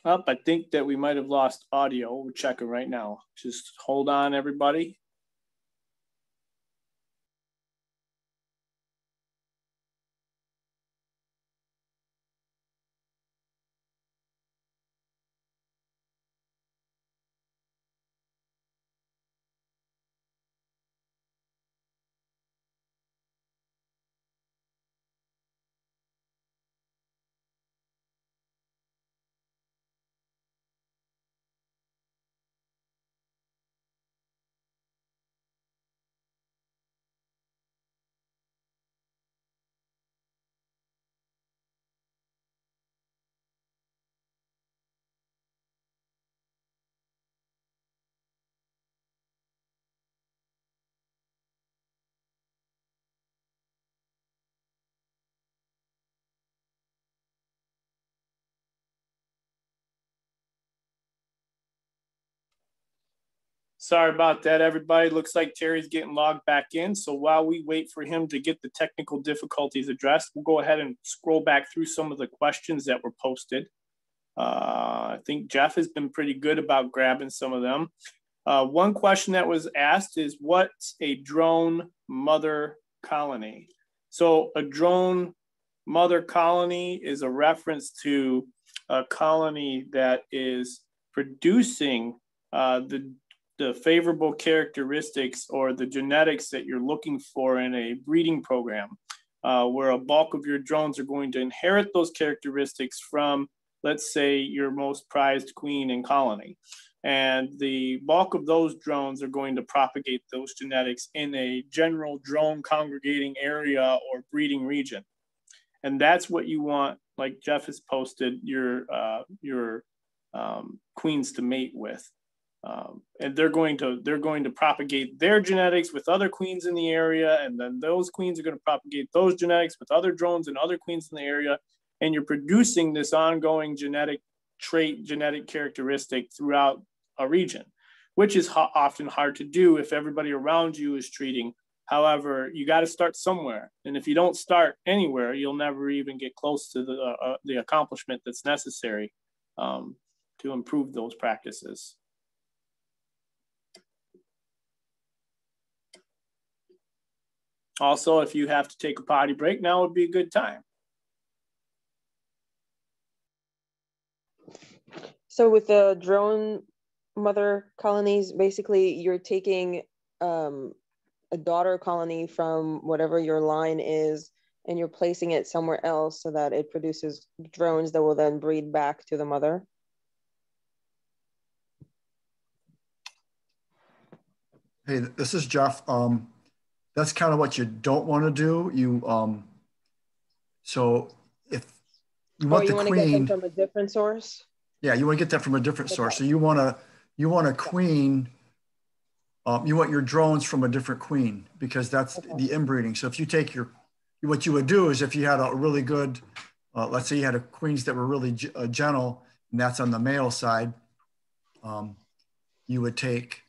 I think that we might have lost audio. We're checking right now. Just hold on, everybody. Sorry about that, everybody. Looks like Terry's getting logged back in. So while we wait for him to get the technical difficulties addressed, we'll go ahead and scroll back through some of the questions that were posted. I think Jeff has been pretty good about grabbing some of them. One question that was asked is, what's a drone mother colony? So a drone mother colony is a reference to a colony that is producing the favorable characteristics or the genetics that you're looking for in a breeding program, where a bulk of your drones are going to inherit those characteristics from, let's say, your most prized queen in colony. And the bulk of those drones are going to propagate those genetics in a general drone congregating area or breeding region. And that's what you want, like Jeff has posted, your queens to mate with. And they're going to propagate their genetics with other queens in the area, and then those queens are going to propagate those genetics with other drones and other queens in the area, and you're producing this ongoing genetic trait, genetic characteristic throughout a region, which is often hard to do if everybody around you is treating. However, you got to start somewhere, and if you don't start anywhere, you'll never even get close to the accomplishment that's necessary to improve those practices. Also, if you have to take a potty break, now would be a good time. So with the drone mother colonies, basically you're taking a daughter colony from whatever your line is, and you're placing it somewhere else so that it produces drones that will then breed back to the mother. Hey, this is Jeff. That's kind of what you don't want to do. So if you want the queen, get them from a different source. Yeah, you want to get that from a different source. So you want a queen. You want your drones from a different queen, because that's the inbreeding. So if you take what you would do is, if you had a really good, let's say you had queens that were really gentle, and that's on the male side, you would take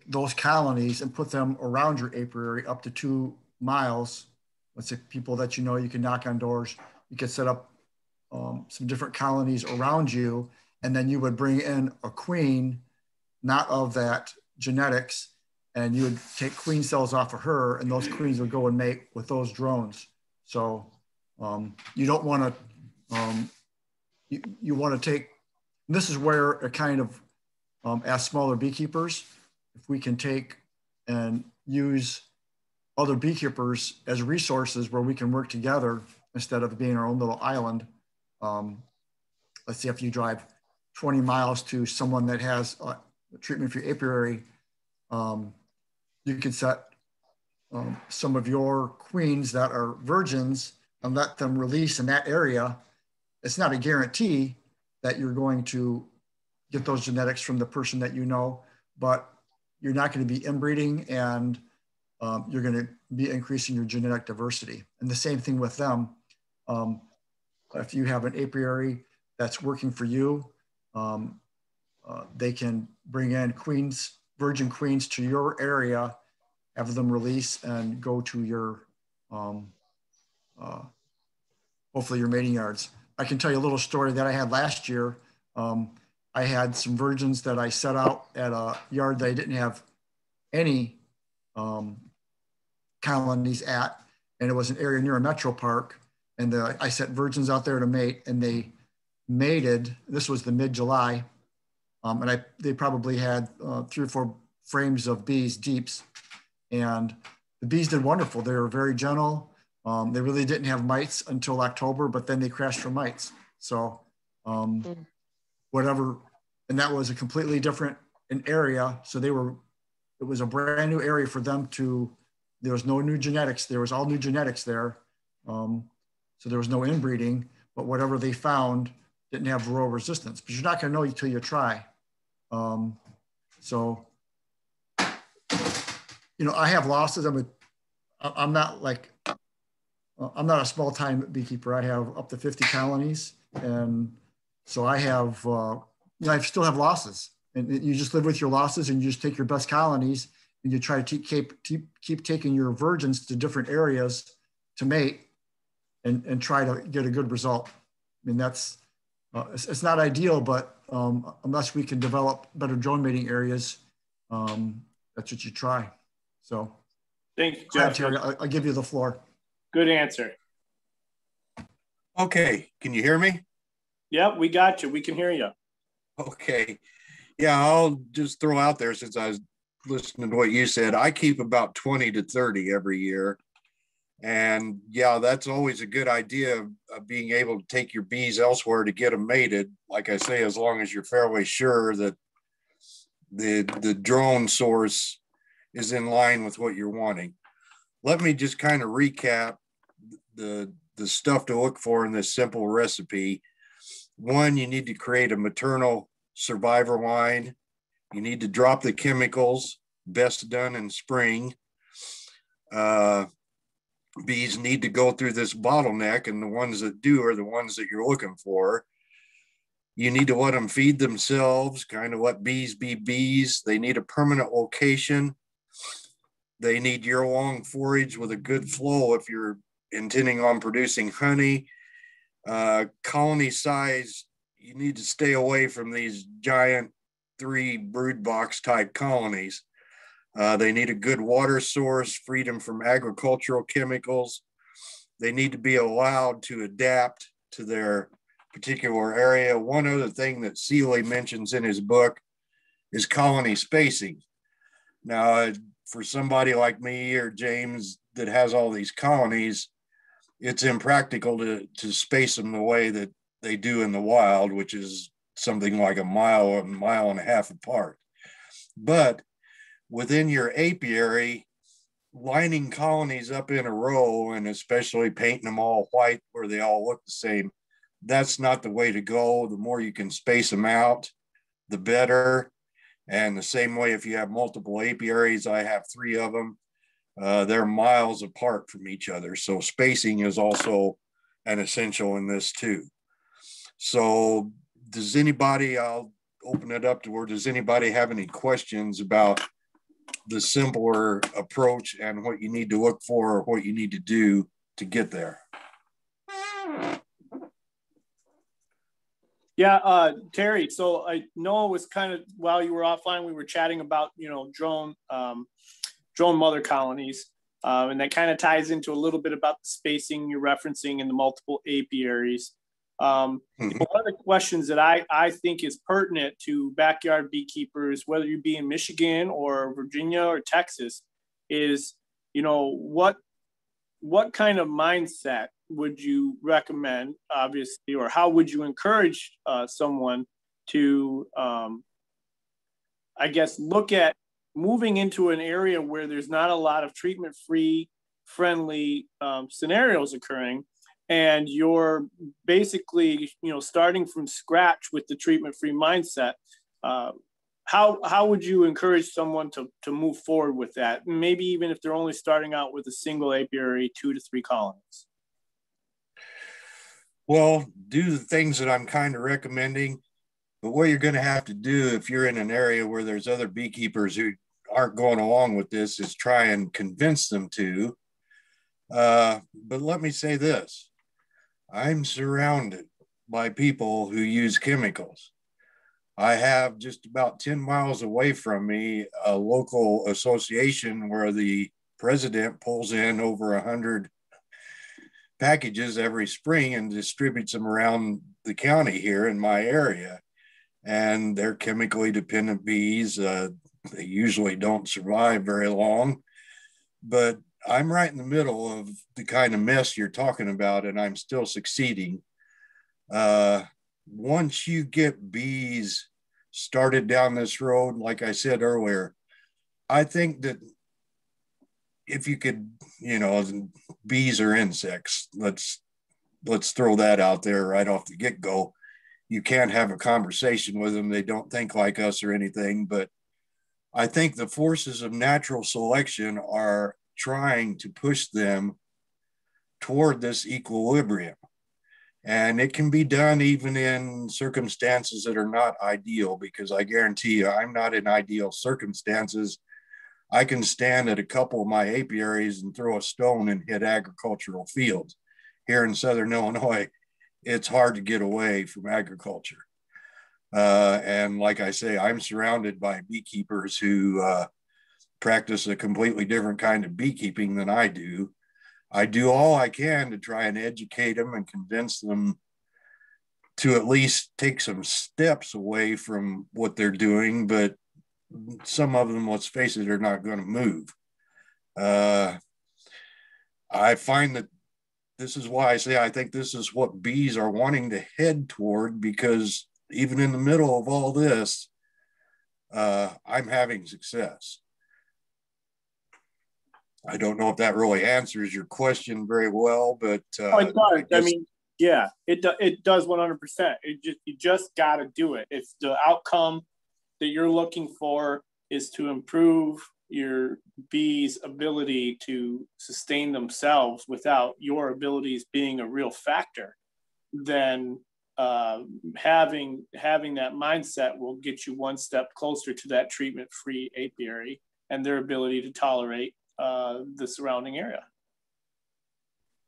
those colonies and put them around your apiary up to 2 miles. Let's say people that you can knock on doors. You could set up some different colonies around you, and then you would bring in a queen, not of that genetics, and you would take queen cells off of her, and those queens would go and mate with those drones. So you don't want to, you want to take, this is where it kind of, as smaller beekeepers, if we can take and use other beekeepers as resources where we can work together instead of being our own little island. Let's say if you drive 20 miles to someone that has a treatment for your apiary, you can set some of your queens that are virgins and let them release in that area. It's not a guarantee that you're going to get those genetics from the person that you know, but you're not going to be inbreeding, and you're going to be increasing your genetic diversity. And the same thing with them. If you have an apiary that's working for you, they can bring in queens, virgin queens to your area, have them release and go to your, hopefully your mating yards. I can tell you a little story that I had last year. I had some virgins that I set out at a yard that I didn't have any colonies at, and it was an area near a metro park. And I set virgins out there to mate, and they mated. This was the mid-July, and they probably had 3 or 4 frames of bees, deeps, and the bees did wonderful. They were very gentle. They really didn't have mites until October, but then they crashed for mites. So whatever, and that was a completely different area. So it was a brand new area for them there was no new genetics. There was all new genetics there. So there was no inbreeding, but whatever they found didn't have varroa resistance, but you're not going to know until you try. So, I have losses. I'm not a small time beekeeper. I have up to 50 colonies. And so I have, I still have losses, And you just live with your losses, and you just take your best colonies, and you try to keep taking your virgins to different areas to mate and try to get a good result. I mean, that's, it's not ideal, but unless we can develop better drone mating areas, that's what you try. So thank you, Jeff. Terry, I'll give you the floor. Good answer. Okay, can you hear me? Yep, we got you. We can hear you. Okay. Yeah, I'll just throw out there, since I was listening to what you said, I keep about 20 to 30 every year. And yeah, that's always a good idea of being able to take your bees elsewhere to get them mated. Like I say, as long as you're fairly sure that the drone source is in line with what you're wanting. Let me just kind of recap the stuff to look for in this simple recipe. One, you need to create a maternal survivor line. You need to drop the chemicals, best done in spring. Bees need to go through this bottleneck, and the ones that do are the ones that you're looking for. You need to let them feed themselves, kind of let bees be bees. They need a permanent location. They need year-long forage with a good flow if you're intending on producing honey. Colony size, you need to stay away from these giant 3 brood box type colonies. They need a good water source, freedom from agricultural chemicals. They need to be allowed to adapt to their particular area. One other thing that Seeley mentions in his book is colony spacing. Now, for somebody like me or James that has all these colonies, it's impractical to space them the way that they do in the wild, which is something like a mile and a half apart. But within your apiary, lining colonies up in a row, and especially painting them all white where they all look the same, that's not the way to go. The more you can space them out, the better. And the same way, if you have multiple apiaries, I have 3 of them, they're miles apart from each other. So spacing is also an essential in this too. So does anybody, I'll open it up to where, does anybody have any questions about the simpler approach and what you need to look for or what you need to do to get there? Yeah, Terry, so I know it was kind of, while you were offline, we were chatting about, drone mother colonies. And that kind of ties into a little bit about the spacing you're referencing in the multiple apiaries. One of the questions that I think is pertinent to backyard beekeepers, whether you be in Michigan or Virginia or Texas, is, what kind of mindset would you recommend, obviously, or how would you encourage someone to, I guess, look at moving into an area where there's not a lot of treatment-free friendly scenarios occurring, and you're basically, starting from scratch with the treatment-free mindset? How would you encourage someone to move forward with that? Maybe even if they're only starting out with a single apiary, 2 to 3 colonies. Well, do the things that I'm kind of recommending, but what you're going to have to do if you're in an area where there's other beekeepers who aren't going along with this is try and convince them to. But let me say this, I'm surrounded by people who use chemicals. I have just about 10 miles away from me a local association where the president pulls in over 100 packages every spring and distributes them around the county here in my area. And they're chemically dependent bees. They usually don't survive very long, but I'm right in the middle of the kind of mess you're talking about, and I'm still succeeding. Once you get bees started down this road, like I said earlier, I think that if you could, bees are insects. Let's throw that out there right off the get-go. You can't have a conversation with them. They don't think like us or anything, but I think the forces of natural selection are trying to push them toward this equilibrium. And it can be done even in circumstances that are not ideal, because I guarantee you, I'm not in ideal circumstances. I can stand at a couple of my apiaries and throw a stone and hit agricultural fields. Here in Southern Illinois, it's hard to get away from agriculture. And like I say, I'm surrounded by beekeepers who practice a completely different kind of beekeeping than I do. I do all I can to try and educate them and convince them to at least take some steps away from what they're doing, but some of them, let's face it, are not going to move. I find that this is why I say I think this is what bees are wanting to head toward, because even in the middle of all this, I'm having success. I don't know if that really answers your question very well, but oh, it does. I mean, yeah, it does 100%. You just got to do it. If the outcome that you're looking for is to improve your bees' ability to sustain themselves without your abilities being a real factor, then having that mindset will get you one step closer to that treatment-free apiary and their ability to tolerate the surrounding area.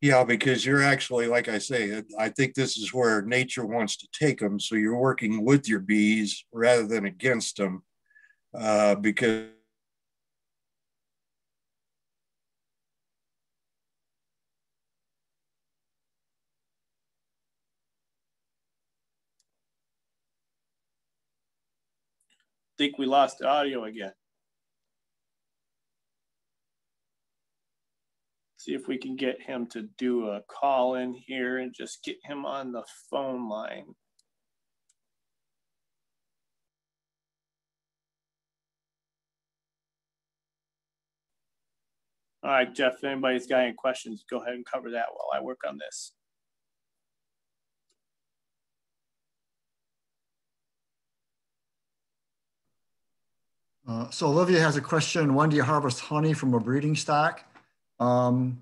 Yeah, because you're actually, like I say, I think this is where nature wants to take them. So you're working with your bees rather than against them, because I think we lost the audio again. See if we can get him to do a call in here and just get him on the phone line. All right, Jeff, if anybody's got any questions, go ahead and cover that while I work on this. So Olivia has a question. When do you harvest honey from a breeding stock? So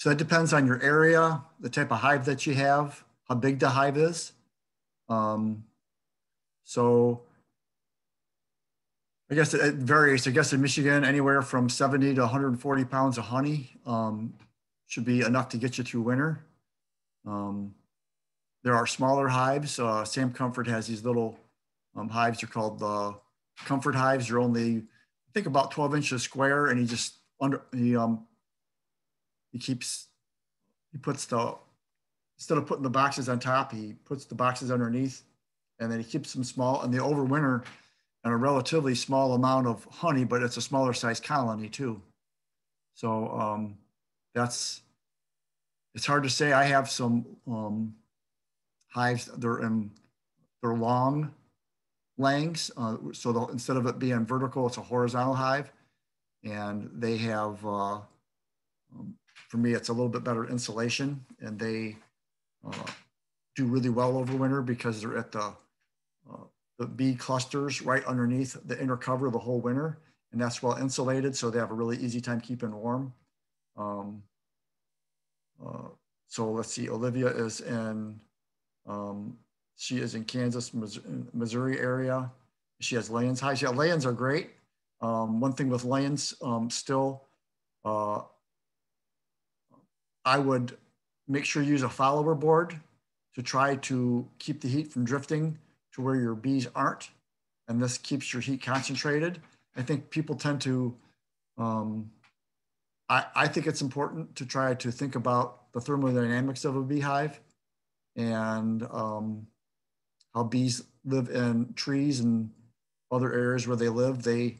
that depends on your area, the type of hive that you have, how big the hive is. So I guess it varies. I guess in Michigan, anywhere from 70 to 140 pounds of honey should be enough to get you through winter. There are smaller hives. Sam Comfort has these little hives. They're called the Comfort hives. They're only, I think, about 12 inches square, and he puts the, instead of putting the boxes on top, he puts the boxes underneath, and then he keeps them small, and they overwinter on a relatively small amount of honey, but it's a smaller size colony too. So it's hard to say. I have some hives, they're long langs. So instead of it being vertical, it's a horizontal hive. And they have, for me, it's a little bit better insulation, and they do really well over winter because they're at the bee clusters right underneath the inner cover the whole winter. And that's well insulated, so they have a really easy time keeping warm. So let's see, Olivia is in, she is in Kansas, Missouri area. She has layens hives. Yeah, layens are great. One thing with layens still, I would make sure you use a follower board to try to keep the heat from drifting to where your bees aren't. And this keeps your heat concentrated. I think people tend to, I think it's important to try to think about the thermodynamics of a beehive and how bees live in trees and other areas where they live. They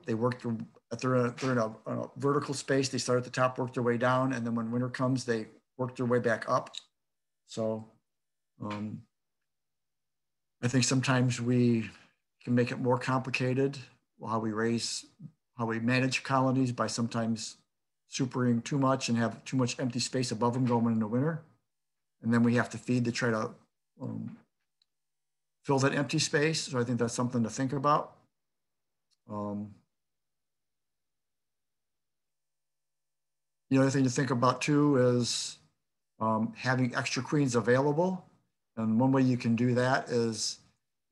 work through, if they're in a vertical space, they start at the top, work their way down, and then when winter comes, they work their way back up. So I think sometimes we can make it more complicated how we manage colonies by sometimes supering too much and have too much empty space above them going into winter. And then we have to feed to try to fill that empty space. So I think that's something to think about. The other thing to think about too is having extra queens available. And one way you can do that is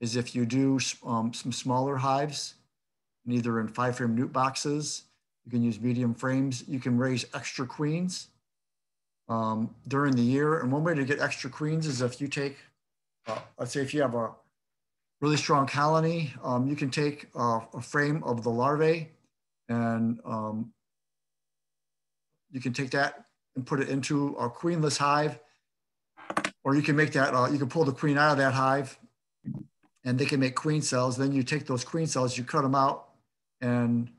if you do some smaller hives, either in 5-frame newt boxes, you can use medium frames, you can raise extra queens during the year. And one way to get extra queens is if you take, let's say if you have a really strong colony, you can take a frame of the larvae and you can take that and put it into a queenless hive, or you can make that, you can pull the queen out of that hive and they can make queen cells. Then you take those queen cells, you cut them out and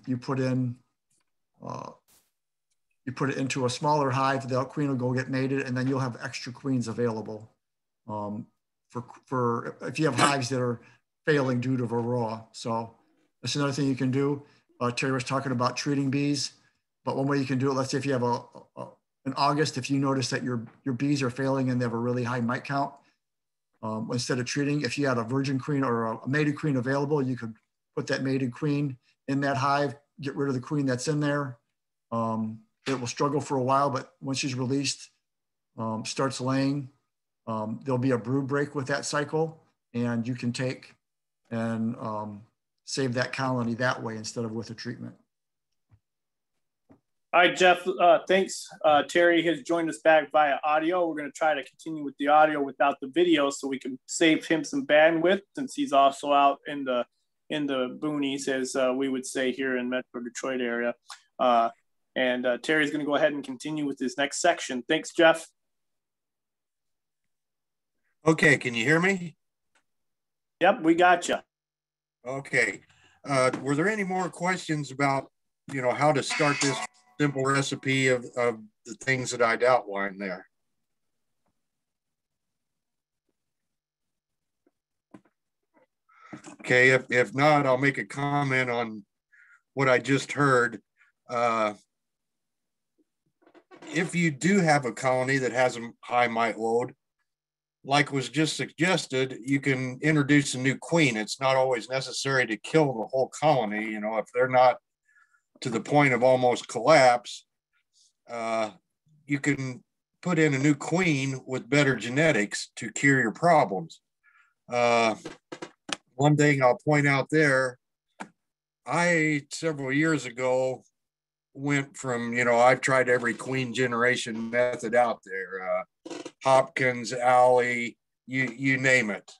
you put it into a smaller hive, the queen will go get mated and then you'll have extra queens available for if you have hives that are failing due to varroa. So that's another thing you can do. Terry was talking about treating bees, but one way you can do it, let's say if you have in August, if you notice that your bees are failing and they have a really high mite count, instead of treating, if you had a virgin queen or a mated queen available, you could put that mated queen in that hive, get rid of the queen that's in there. It will struggle for a while, but once she's released, starts laying, there'll be a brood break with that cycle, and you can take and save that colony that way instead of with a treatment. All right, Jeff, thanks. Terry has joined us back via audio. We're going to try to continue with the audio without the video so we can save him some bandwidth, since he's also out in the boonies, as we would say here in Metro Detroit area. And Terry's going to go ahead and continue with this next section. Thanks, Jeff. Okay, can you hear me? Yep, we got you. Okay. Were there any more questions about, how to start this simple recipe of the things that I'd outlined there? Okay, if not, I'll make a comment on what I just heard. If you do have a colony that has a high mite load, like was just suggested, you can introduce a new queen. It's not always necessary to kill the whole colony. If they're not to the point of almost collapse, you can put in a new queen with better genetics to cure your problems. One thing I'll point out there, I several years ago went from, I've tried every queen generation method out there, Hopkins, Alley, you name it,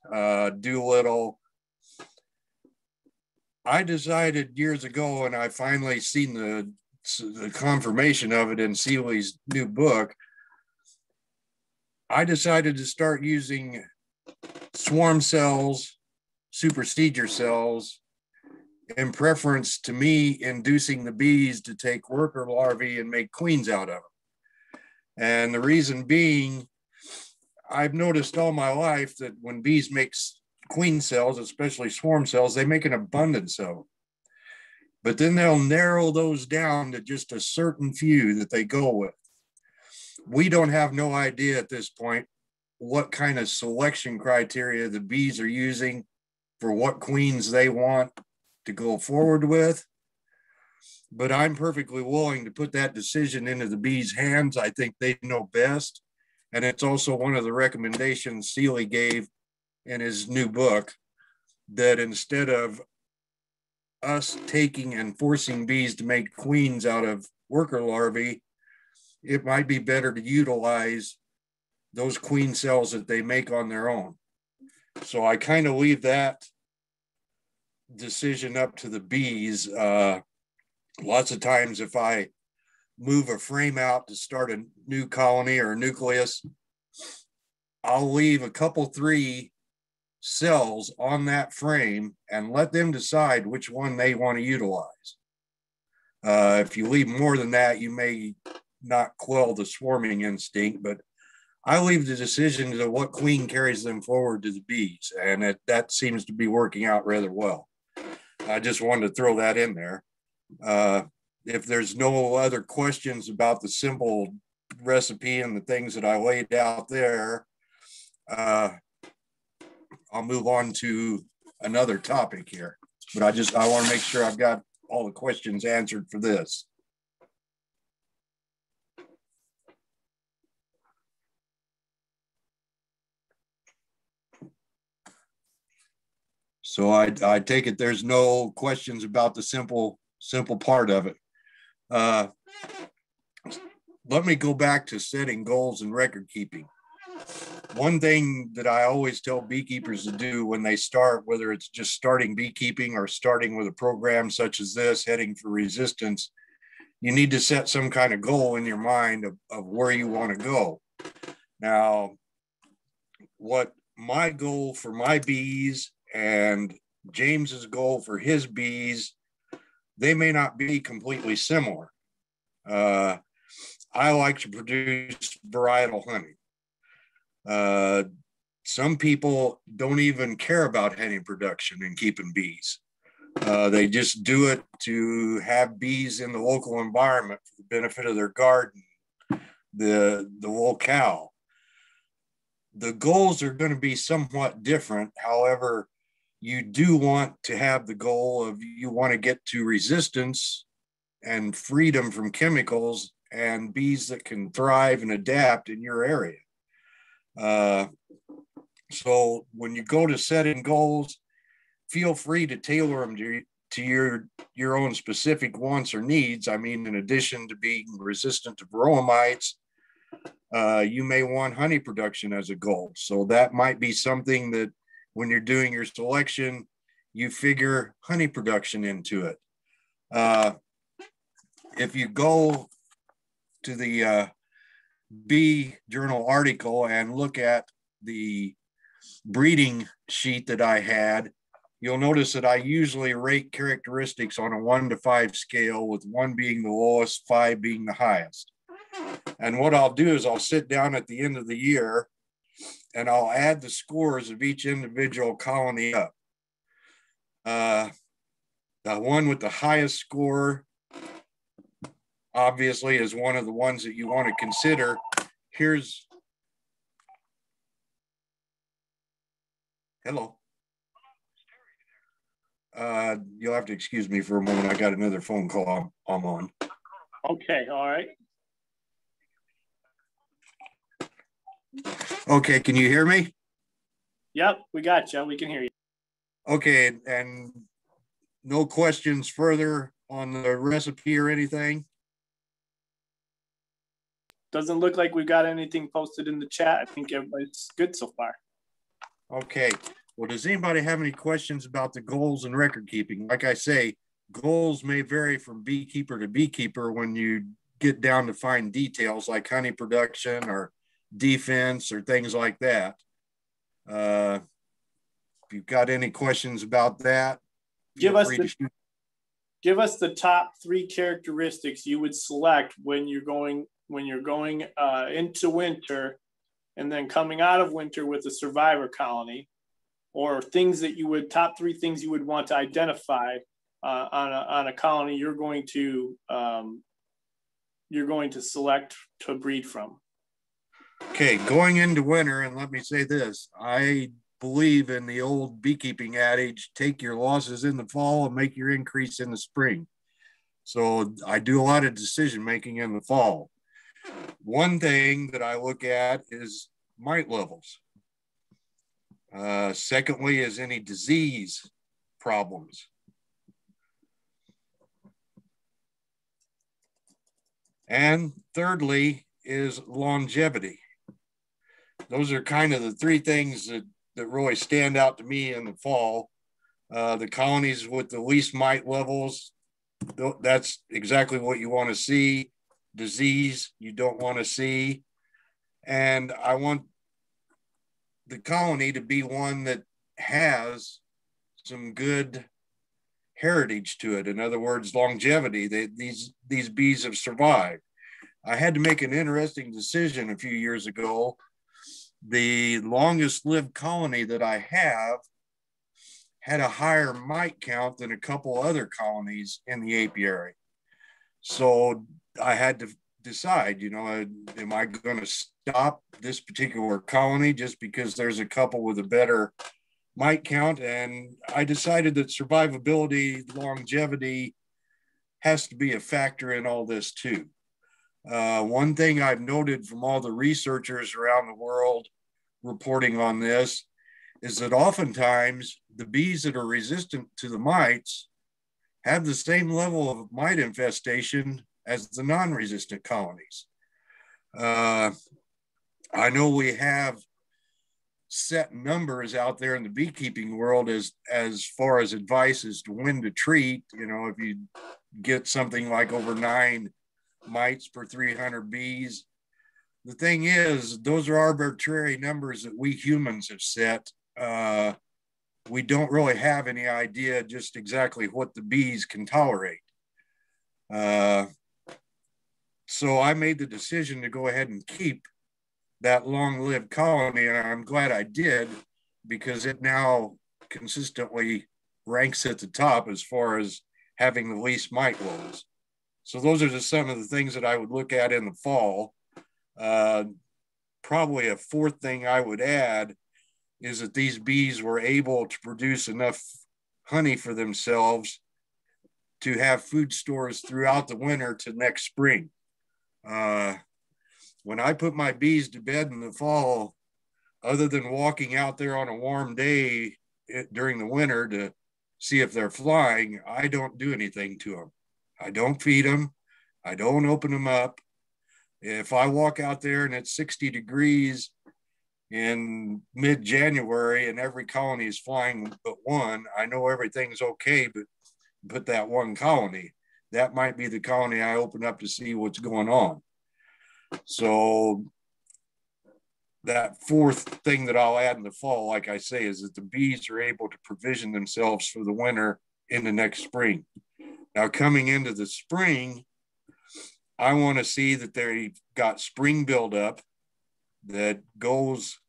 Doolittle. I decided years ago, and I finally seen the confirmation of it in Seeley's new book, I decided to start using swarm cells, supersedure cells, in preference to me inducing the bees to take worker larvae and make queens out of them. And the reason being, I've noticed all my life that when bees make queen cells, especially swarm cells, they make an abundance of them. But then they'll narrow those down to just a certain few that they go with. We don't have no idea at this point what kind of selection criteria the bees are using for what queens they want to go forward with. But I'm perfectly willing to put that decision into the bees' hands. I think they know best. And it's also one of the recommendations Seeley gave in his new book, that instead of us taking and forcing bees to make queens out of worker larvae, it might be better to utilize those queen cells that they make on their own. So I kind of leave that decision up to the bees. Lots of times if I move a frame out to start a new colony or a nucleus, I'll leave a couple, 3 cells on that frame and let them decide which one they want to utilize. If you leave more than that, you may not quell the swarming instinct, but I leave the decision to what queen carries them forward to the bees, and that seems to be working out rather well. I just wanted to throw that in there. If there's no other questions about the simple recipe and the things that I laid out there, I'll move on to another topic here. But I want to make sure I've got all the questions answered for this. So I take it there's no questions about the simple part of it. Let me go back to setting goals and record keeping. One thing that I always tell beekeepers to do when they start, whether it's just starting beekeeping or starting with a program such as this, heading for resistance, you need to set some kind of goal in your mind of where you want to go. Now, what my goal for my bees and James's goal for his bees, they may not be completely similar. I like to produce varietal honey. Some people don't even care about honey production and keeping bees. They just do it to have bees in the local environment for the benefit of their garden, the locale. The goals are going to be somewhat different. However, you do want to have the goal of you want to get to resistance and freedom from chemicals and bees that can thrive and adapt in your area. So when you go to setting goals, feel free to tailor them to your own specific wants or needs. I mean, in addition to being resistant to varroa mites, you may want honey production as a goal. So that might be something that when you're doing your selection, you figure honey production into it. If you go to the Bee Journal article and look at the breeding sheet that I had, you'll notice that I usually rate characteristics on a 1 to 5 scale, with 1 being the lowest, 5 being the highest. And what I'll do is I'll sit down at the end of the year and I'll add the scores of each individual colony up. The one with the highest score obviously is one of the ones that you want to consider. Here's, hello. You'll have to excuse me for a moment. I got another phone call I'm on. Okay, all right. Okay, can you hear me? Yep, we got you. We can hear you. Okay, and no questions further on the recipe or anything? Doesn't look like we've got anything posted in the chat. I think everybody's good so far. Okay. Well, does anybody have any questions about the goals and record keeping? Like I say, goals may vary from beekeeper to beekeeper when you get down to fine details like honey production or defense or things like that. If you've got any questions about that, give us the top 3 characteristics you would select when you're going into winter and then coming out of winter with a survivor colony, or things that you would, top 3 things you would want to identify on a colony you're going to select to breed from. Okay, going into winter, and let me say this, I believe in the old beekeeping adage, take your losses in the fall and make your increase in the spring. So I do a lot of decision making in the fall. One thing that I look at is mite levels. Secondly is any disease problems. And thirdly is longevity. Those are kind of the 3 things that really stand out to me in the fall. The colonies with the least mite levels, that's exactly what you want to see. Disease, you don't want to see. And I want the colony to be one that has some good heritage to it. In other words, longevity. These bees have survived. I had to make an interesting decision a few years ago. The longest lived colony that I have had a higher mite count than a couple other colonies in the apiary. So I had to decide, am I going to stop this particular colony just because there's a couple with a better mite count? And I decided that survivability, longevity has to be a factor in all this too. One thing I've noted from all the researchers around the world reporting on this is that oftentimes the bees that are resistant to the mites have the same level of mite infestation as the non-resistant colonies. I know we have set numbers out there in the beekeeping world as far as advice as to when to treat. You know, if you get something like over 9 mites per 300 bees, the thing is, those are arbitrary numbers that we humans have set. We don't really have any idea just exactly what the bees can tolerate. So I made the decision to go ahead and keep that long-lived colony, and I'm glad I did, because it now consistently ranks at the top as far as having the least mite loads. So those are just some of the things that I would look at in the fall. Probably a fourth thing I would add is that these bees were able to produce enough honey for themselves to have food stores throughout the winter to next spring. When I put my bees to bed in the fall, other than walking out there on a warm day during the winter to see if they're flying, I don't do anything to them. I don't feed them. I don't open them up. If I walk out there and it's 60 degrees in mid-January and every colony is flying but one, I know everything's okay, but that one colony, that might be the colony I open up to see what's going on. So that fourth thing that I'll add in the fall, like I say, is that the bees are able to provision themselves for the winter in the next spring. Now, coming into the spring, I want to see that they've got spring buildup that goes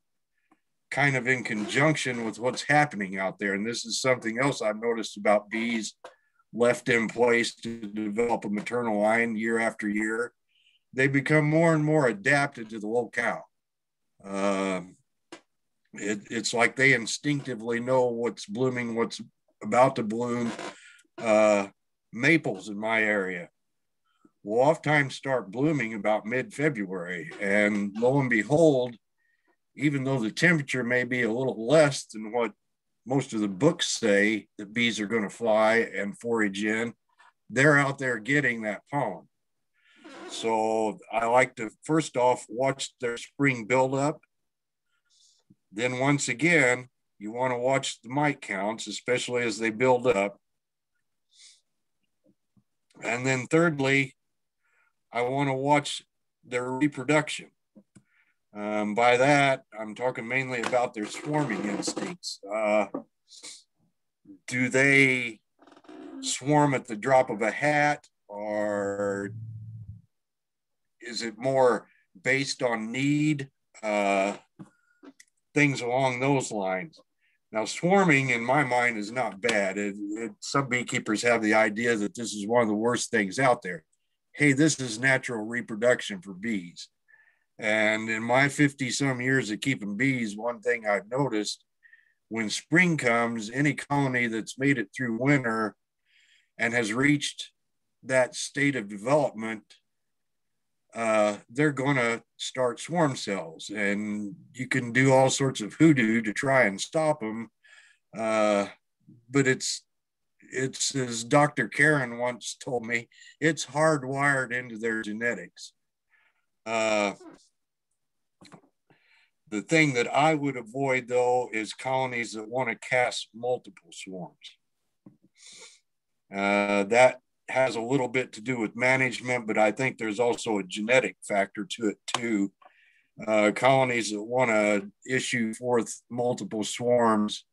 kind of in conjunction with what's happening out there. And this is something else I've noticed about bees left in place to develop a maternal line year after year. They become more and more adapted to the locale. It's like they instinctively know what's blooming, what's about to bloom. Maples in my area will oftentimes start blooming about mid-February. And lo and behold, even though the temperature may be a little less than what most of the books say that bees are going to fly and forage in, they're out there getting that pollen. So I like to first off watch their spring buildup. Then once again, you want to watch the mite counts, especially as they build up. And then thirdly, I want to watch their reproduction. By that, I'm talking mainly about their swarming instincts. Do they swarm at the drop of a hat, or is it more based on need? Things along those lines. Now, swarming in my mind is not bad. Some beekeepers have the idea that this is one of the worst things out there. Hey, this is natural reproduction for bees. And in my 50 some years of keeping bees, one thing I've noticed, when spring comes, any colony that's made it through winter and has reached that state of development, they're going to start swarm cells, and you can do all sorts of hoodoo to try and stop them. But it's as Dr. Karen once told me, it's hardwired into their genetics. The thing that I would avoid, though, is colonies that want to cast multiple swarms. That has a little bit to do with management, but I think there's also a genetic factor to it too. Colonies that want to issue forth multiple swarms,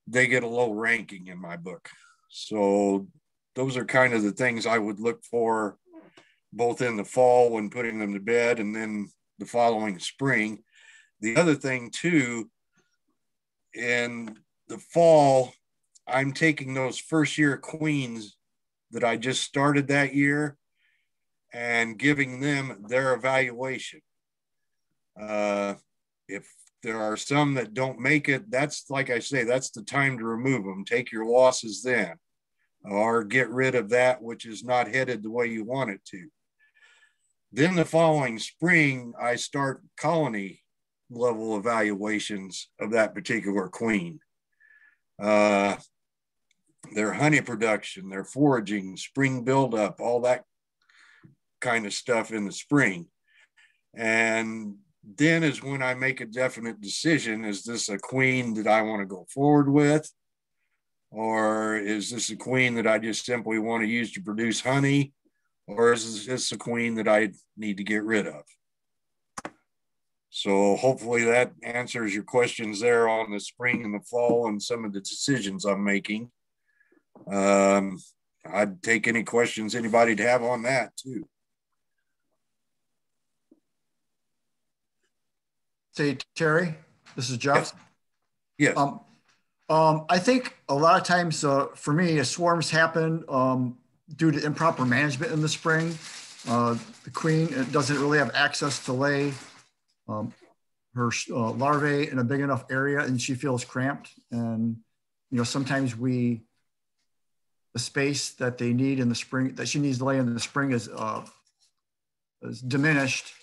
they get a low ranking in my book. So those are kind of the things I would look for both in the fall when putting them to bed and then the following spring. The other thing too, in the fall, I'm taking those first year queens that I just started that year and giving them their evaluation. If there are some that don't make it, that's, like I say, that's the time to remove them. Take your losses then, or get rid of that which is not headed the way you want it to. Then the following spring, I start colony level evaluations of that particular queen. Their honey production, their foraging, spring buildup, all that kind of stuff in the spring. And then is when I make a definite decision. Is this a queen that I want to go forward with? Or is this a queen that I just simply want to use to produce honey? Or is this a queen that I need to get rid of? So hopefully that answers your questions there on the spring and the fall and some of the decisions I'm making. I'd take any questions anybody'd have on that too. Say, Terry, this is Jeff. Yes. I think a lot of times for me, swarms happen due to improper management in the spring. The queen doesn't really have access to lay her larvae in a big enough area, and she feels cramped. And, you know, sometimes the space that they need in the spring, that she needs to lay in the spring is diminished,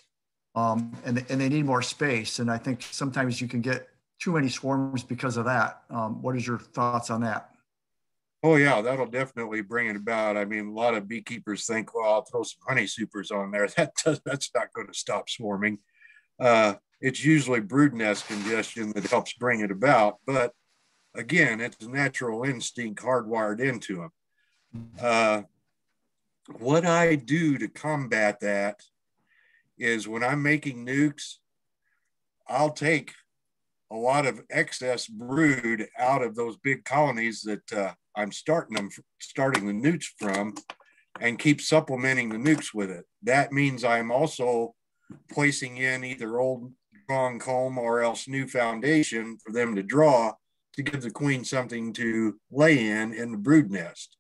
and they need more space. And I think sometimes you can get too many swarms because of that. What is your thoughts on that? Oh yeah, that'll definitely bring it about. I mean, a lot of beekeepers think, well, I'll throw some honey supers on there. That's not going to stop swarming. It's usually brood nest congestion that helps bring it about. But again, it's a natural instinct hardwired into them. What I do to combat that is when I'm making nukes, I'll take a lot of excess brood out of those big colonies that I'm starting the nukes from, and keep supplementing the nukes with it. That means I'm also placing in either old drawn comb or else new foundation for them to draw to give the queen something to lay in the brood nest.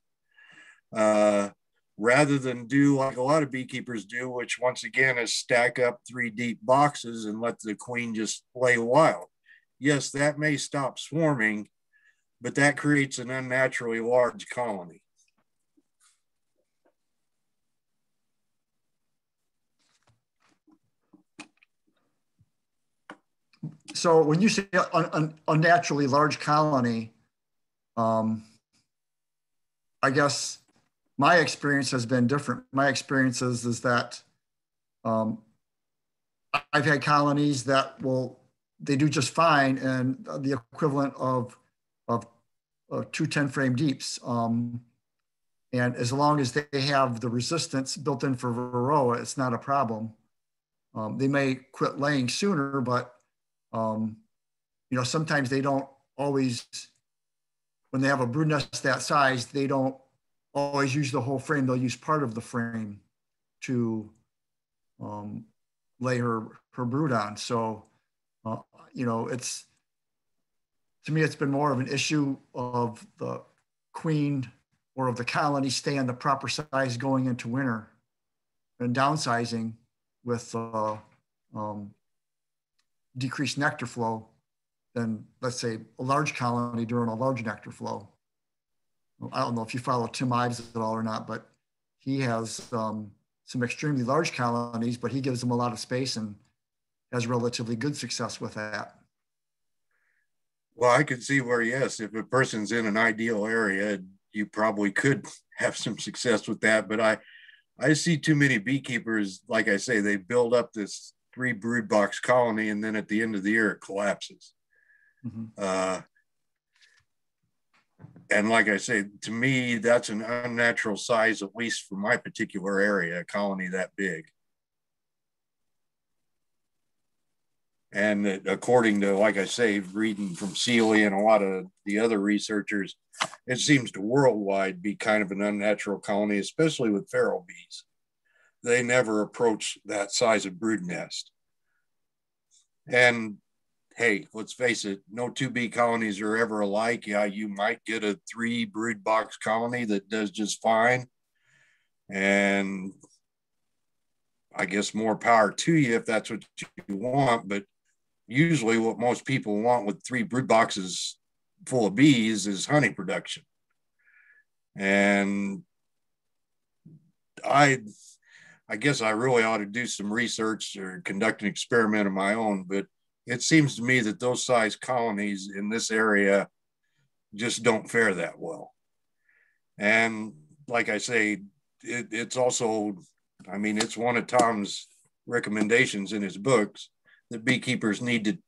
Rather than do like a lot of beekeepers do, which once again is stack up 3 deep boxes and let the queen just lay wild. Yes, that may stop swarming, but that creates an unnaturally large colony. So when you say unnaturally large colony, I guess my experience has been different. My experience is that I've had colonies that they do just fine, and the equivalent of 2 10-frame deeps. And as long as they have the resistance built in for varroa, it's not a problem. They may quit laying sooner, but you know, sometimes they don't always, when they have a brood nest that size, they don't always use the whole frame. They'll use part of the frame to lay her brood on. So, you know, to me, it's been more of an issue of the queen or of the colony staying the proper size going into winter, and downsizing with decreased nectar flow than, let's say, a large colony during a large nectar flow. I don't know if you follow Tim Ives at all or not, but he has some extremely large colonies, but he gives them a lot of space and has relatively good success with that. Well, I could see where, yes, if a person's in an ideal area, you probably could have some success with that. But I see too many beekeepers, like I say, they build up this 3 brood box colony, and then at the end of the year, it collapses. Mm-hmm. And like I say, to me, that's an unnatural size, at least for my particular area, a colony that big. And according to, like I say, reading from Seeley and a lot of the other researchers, it seems to worldwide be kind of an unnatural colony, especially with feral bees. They never approach that size of brood nest. And hey, let's face it, no 2 bee colonies are ever alike. Yeah, you might get a 3 brood box colony that does just fine. And I guess more power to you if that's what you want. But usually what most people want with 3 brood boxes full of bees is honey production. And I guess I really ought to do some research or conduct an experiment of my own, but it seems to me that those size colonies in this area just don't fare that well. And like I say, it's also, I mean, it's one of Tom's recommendations in his books that beekeepers need to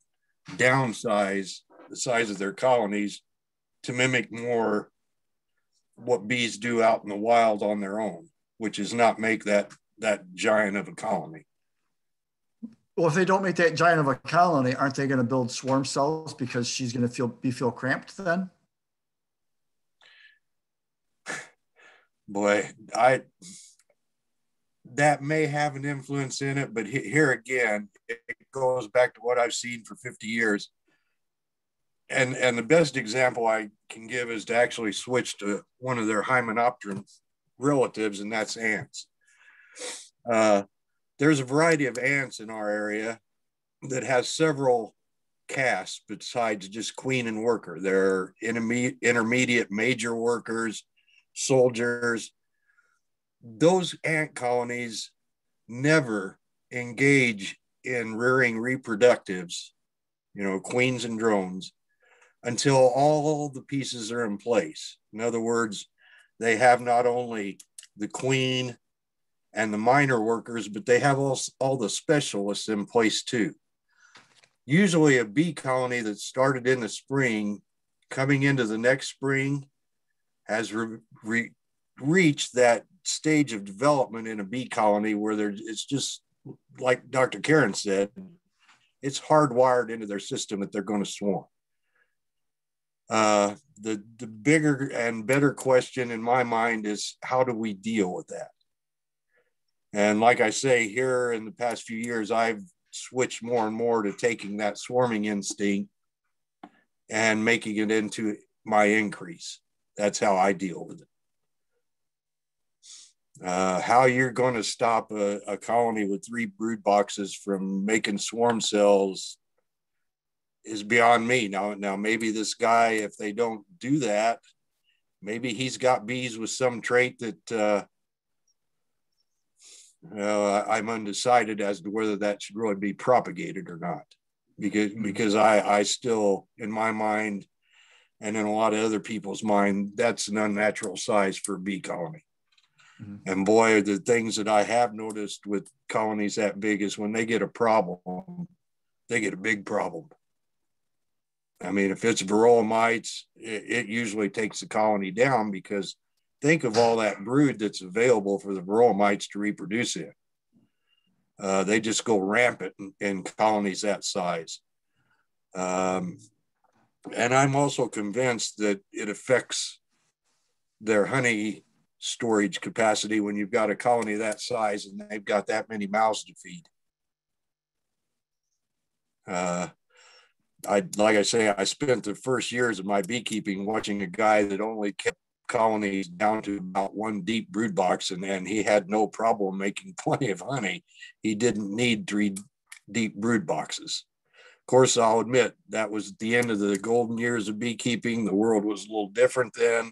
downsize the size of their colonies to mimic more what bees do out in the wild on their own, which is not make that giant of a colony. Well, if they don't make that giant of a colony, aren't they going to build swarm cells because she's going to feel cramped then? Boy, that may have an influence in it, but here again, it goes back to what I've seen for 50 years. And the best example I can give is to actually switch to one of their hymenopteran relatives, and that's ants. There's a variety of ants in our area that has several castes besides just queen and worker. They're intermediate, major workers, soldiers. Those ant colonies never engage in rearing reproductives, queens and drones, until all the pieces are in place. In other words, they have not only the queen and the minor workers, but they have all the specialists in place too. Usually a bee colony that started in the spring, coming into the next spring, has reached that stage of development in a bee colony where it's just like Dr. Karen said, it's hardwired into their system that they're going to swarm. The bigger and better question in my mind is, how do we deal with that? And like I say, here in the past few years, I've switched more and more to taking that swarming instinct and making it into my increase. That's how I deal with it. How you're going to stop a colony with 3 brood boxes from making swarm cells is beyond me. Now, maybe this guy, if they don't do that, maybe he's got bees with some trait that I'm undecided as to whether that should really be propagated or not. Because I still, in my mind, and in a lot of other people's mind, that's an unnatural size for a bee colony. Mm-hmm. And boy, the things that I have noticed with colonies that big is when they get a problem, they get a big problem. I mean, if it's varroa mites, it usually takes the colony down, because think of all that brood that's available for the varroa mites to reproduce in. They just go rampant in colonies that size. And I'm also convinced that it affects their honey storage capacity when you've got a colony that size and they've got that many mouths to feed. Like I say, I spent the first years of my beekeeping watching a guy that only kept colonies down to about 1 deep brood box, and he had no problem making plenty of honey. He didn't need 3 deep brood boxes. Of course, I'll admit that was the end of the golden years of beekeeping. The world was a little different then.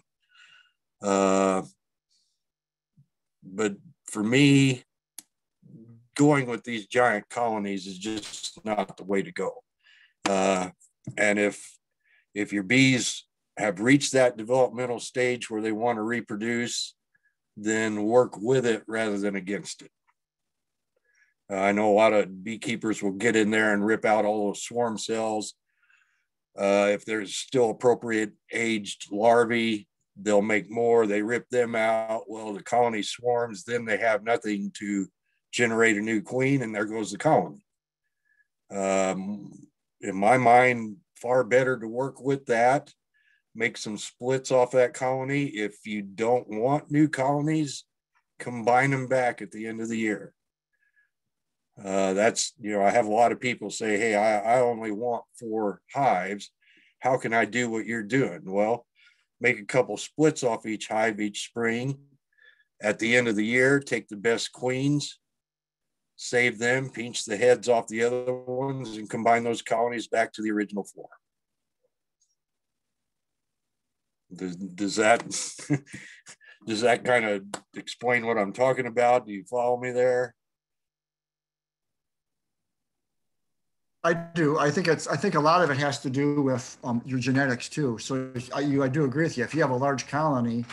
But for me, going with these giant colonies is just not the way to go. And if your bees have reached that developmental stage where they want to reproduce, then work with it rather than against it. I know a lot of beekeepers will get in there and rip out all those swarm cells. If there's still appropriate aged larvae, they'll make more. They rip them out. Well, the colony swarms, then they have nothing to generate a new queen, and there goes the colony. In my mind, far better to work with that, make some splits off that colony. If you don't want new colonies, combine them back at the end of the year. That's, I have a lot of people say, hey, I only want 4 hives. How can I do what you're doing? Well, make a couple splits off each hive each spring. At the end of the year, take the best queens, save them, pinch the heads off the other ones, and combine those colonies back to the original form. Does that kind of explain what I'm talking about? Do you follow me there? I do. I think a lot of it has to do with your genetics too. So I do agree with you. If you have a large colony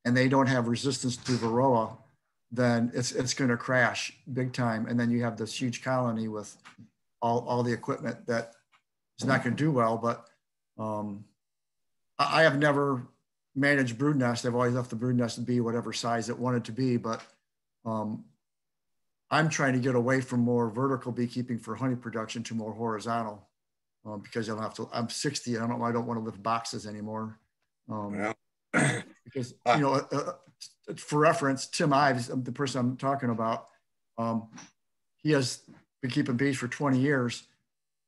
and they don't have resistance to varroa, then it's going to crash big time. And then you have this huge colony with all the equipment that is not going to do well. But I have never managed brood nest. I've always left the brood nest to be whatever size it wanted to be. But I'm trying to get away from more vertical beekeeping for honey production to more horizontal because I don't have to. I'm 60. I don't want to lift boxes anymore. Because for reference, Tim Ives, the person I'm talking about, he has been keeping bees for 20 years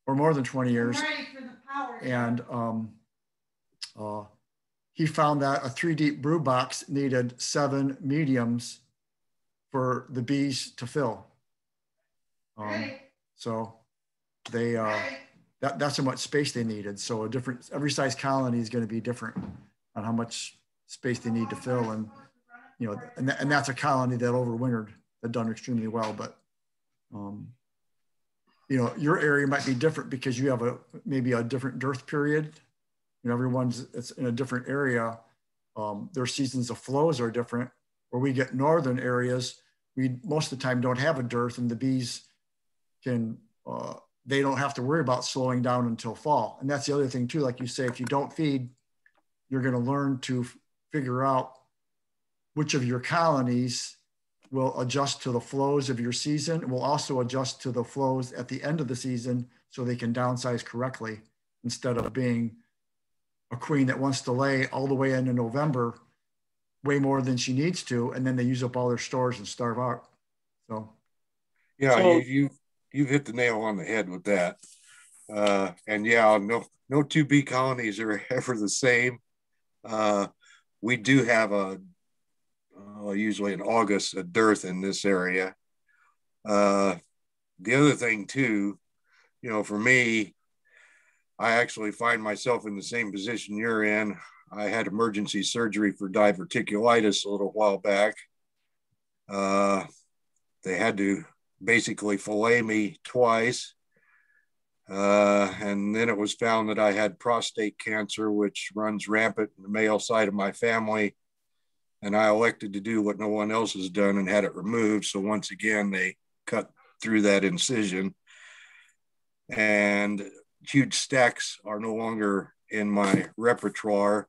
or more than 20 years, and he found that a 3 deep brood box needed 7 mediums for the bees to fill. So they that's how much space they needed. So every size colony is going to be different on how much space they need to fill, and and that's a colony that overwintered, that done extremely well. But your area might be different because you have maybe a different dearth period. It's in a different area. Their seasons of flows are different. Where we get northern areas, we most of the time don't have a dearth, and the bees they don't have to worry about slowing down until fall. And that's the other thing too. Like you say, if you don't feed, you're going to learn to figure out which of your colonies will adjust to the flows of your season. It will also adjust to the flows at the end of the season so they can downsize correctly, instead of being a queen that wants to lay all the way into November, way more than she needs to, and then they use up all their stores and starve out. So yeah, you've hit the nail on the head with that. And yeah, no 2 bee colonies are ever the same. We do have usually in August, a dearth in this area. The other thing too, for me, I actually find myself in the same position you're in. I had emergency surgery for diverticulitis a little while back. They had to basically fillet me twice. And then it was found that I had prostate cancer, which runs rampant in the male side of my family. And I elected to do what no one else has done and had it removed. So once again, they cut through that incision. And huge stacks are no longer in my repertoire.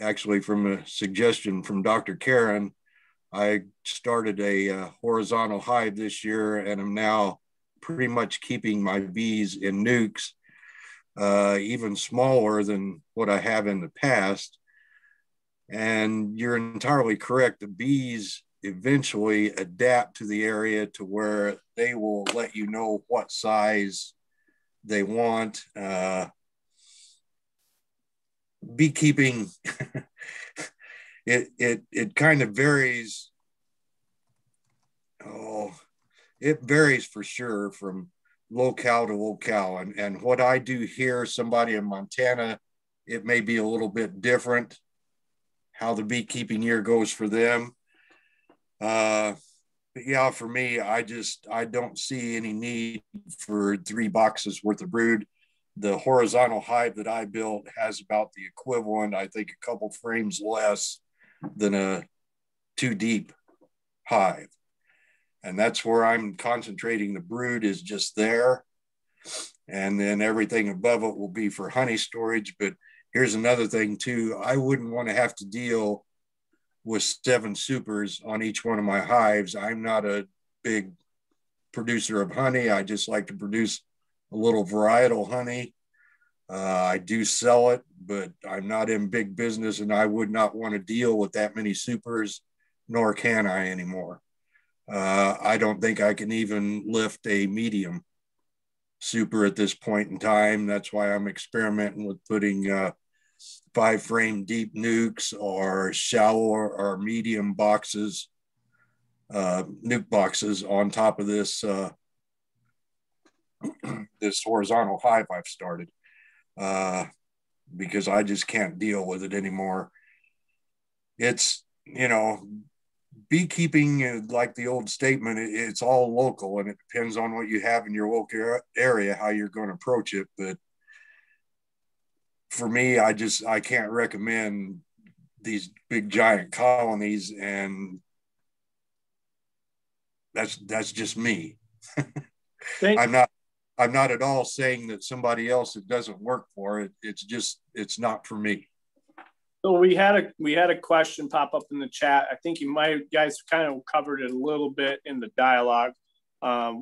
Actually, from a suggestion from Dr. Karen, I started a horizontal hive this year, and I'm now pretty much keeping my bees in nukes, even smaller than what I have in the past. And you're entirely correct. The bees eventually adapt to the area to where they will let you know what size they want. Beekeeping, it kind of varies. It varies for sure from locale to locale. And what I do here, somebody in Montana, it may be a little bit different how the beekeeping year goes for them. But yeah, for me, I don't see any need for 3 boxes worth of brood. The horizontal hive that I built has about the equivalent, I think, a couple frames less than a 2 deep hive. And that's where I'm concentrating the brood, is just there. And then everything above it will be for honey storage. But here's another thing too. I wouldn't want to have to deal with 7 supers on each one of my hives. I'm not a big producer of honey. I just like to produce a little varietal honey. I do sell it, but I'm not in big business, and I would not want to deal with that many supers, nor can I anymore. I don't think I can even lift a medium super at this point in time. That's why I'm experimenting with putting 5-frame deep nukes or shallow or medium boxes, nuke boxes on top of this this horizontal hive I've started, because I just can't deal with it anymore. It's, beekeeping, like the old statement, it's all local, and it depends on what you have in your local area, how you're going to approach it. But for me, I can't recommend these big giant colonies, and that's just me. I'm not at all saying that somebody else it doesn't work for it. It's not for me. So we had a question pop up in the chat. I think you guys kind of covered it a little bit in the dialogue.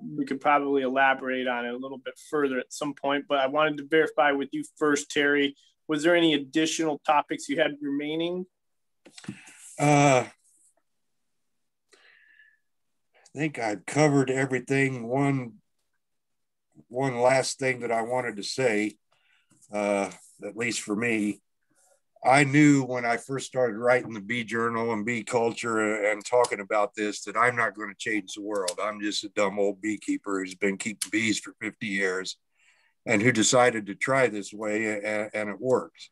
We could probably elaborate on it a little bit further at some point, but I wanted to verify with you first, Terry. Was there any additional topics you had remaining? I think I've covered everything. One last thing that I wanted to say, at least for me, I knew when I first started writing the bee journal and bee culture and talking about this, that I'm not going to change the world. I'm just a dumb old beekeeper who's been keeping bees for 50 years and who decided to try this way, and it works.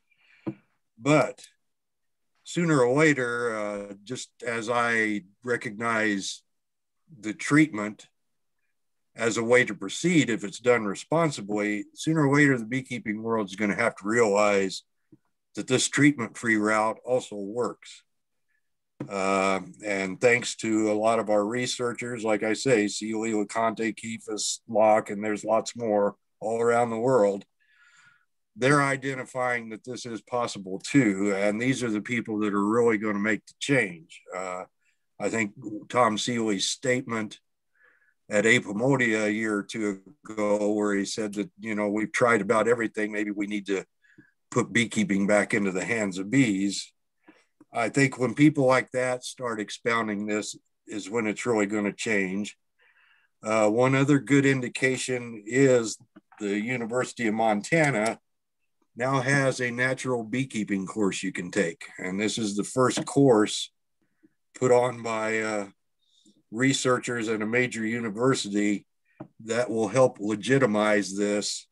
But sooner or later, just as I recognize the treatment as a way to proceed, if it's done responsibly, sooner or later, the beekeeping world is going to have to realize that this treatment-free route also works. And thanks to a lot of our researchers, like I say, Seeley, LeConte, Kefis, Locke, and there's lots more all around the world, they're identifying that this is possible too. And these are the people that are really going to make the change. I think Tom Seeley's statement at Apomodia a year or two ago, where he said that, we've tried about everything, maybe we need to put beekeeping back into the hands of bees. I think when people like that start expounding this is when it's really going to change. One other good indication is the University of Montana now has a natural beekeeping course you can take. And this is the first course put on by researchers at a major university that will help legitimize this.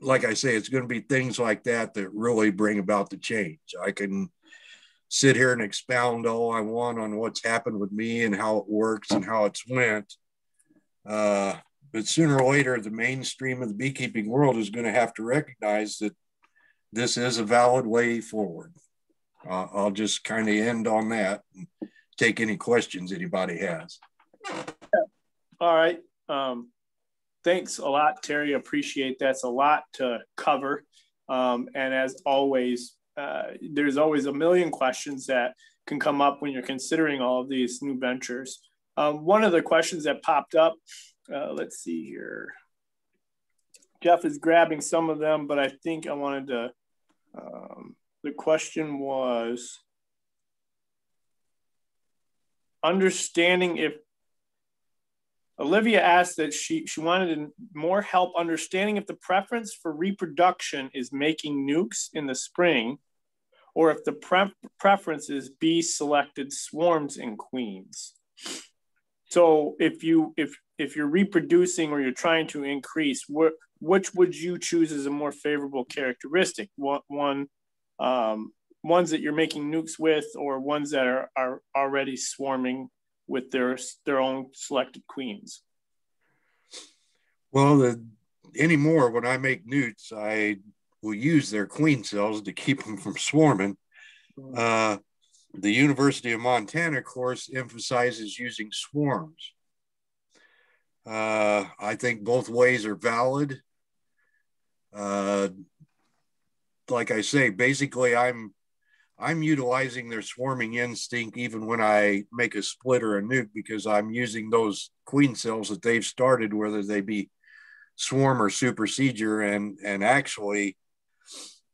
Like I say, it's going to be things like that that really bring about the change. I can sit here and expound all I want on what's happened with me and how it works and how it's went. But sooner or later, the mainstream of the beekeeping world is going to have to recognize that this is a valid way forward. I'll just kind of end on that and take any questions anybody has. All right. Thanks a lot, Terry. Appreciate that. It's a lot to cover. And as always, there's always a million questions that can come up when you're considering all of these new ventures. One of the questions that popped up, let's see here. Jeff is grabbing some of them, but I think I wanted to, the question was understanding if, Olivia asked that she wanted more help understanding if the preference for reproduction is making nukes in the spring, or if the preference is bee selected swarms and queens. So if you're reproducing or you're trying to increase, which would you choose as a more favorable characteristic? Ones that you're making nukes with, or ones that are already swarming with their own selected queens? Well, anymore when I make newts, I will use their queen cells to keep them from swarming. The University of Montana course emphasizes using swarms. I think both ways are valid. Like I say, basically I'm utilizing their swarming instinct even when I make a split or a nuke, because I'm using those queen cells that they've started, whether they be swarm or supersedure. And actually,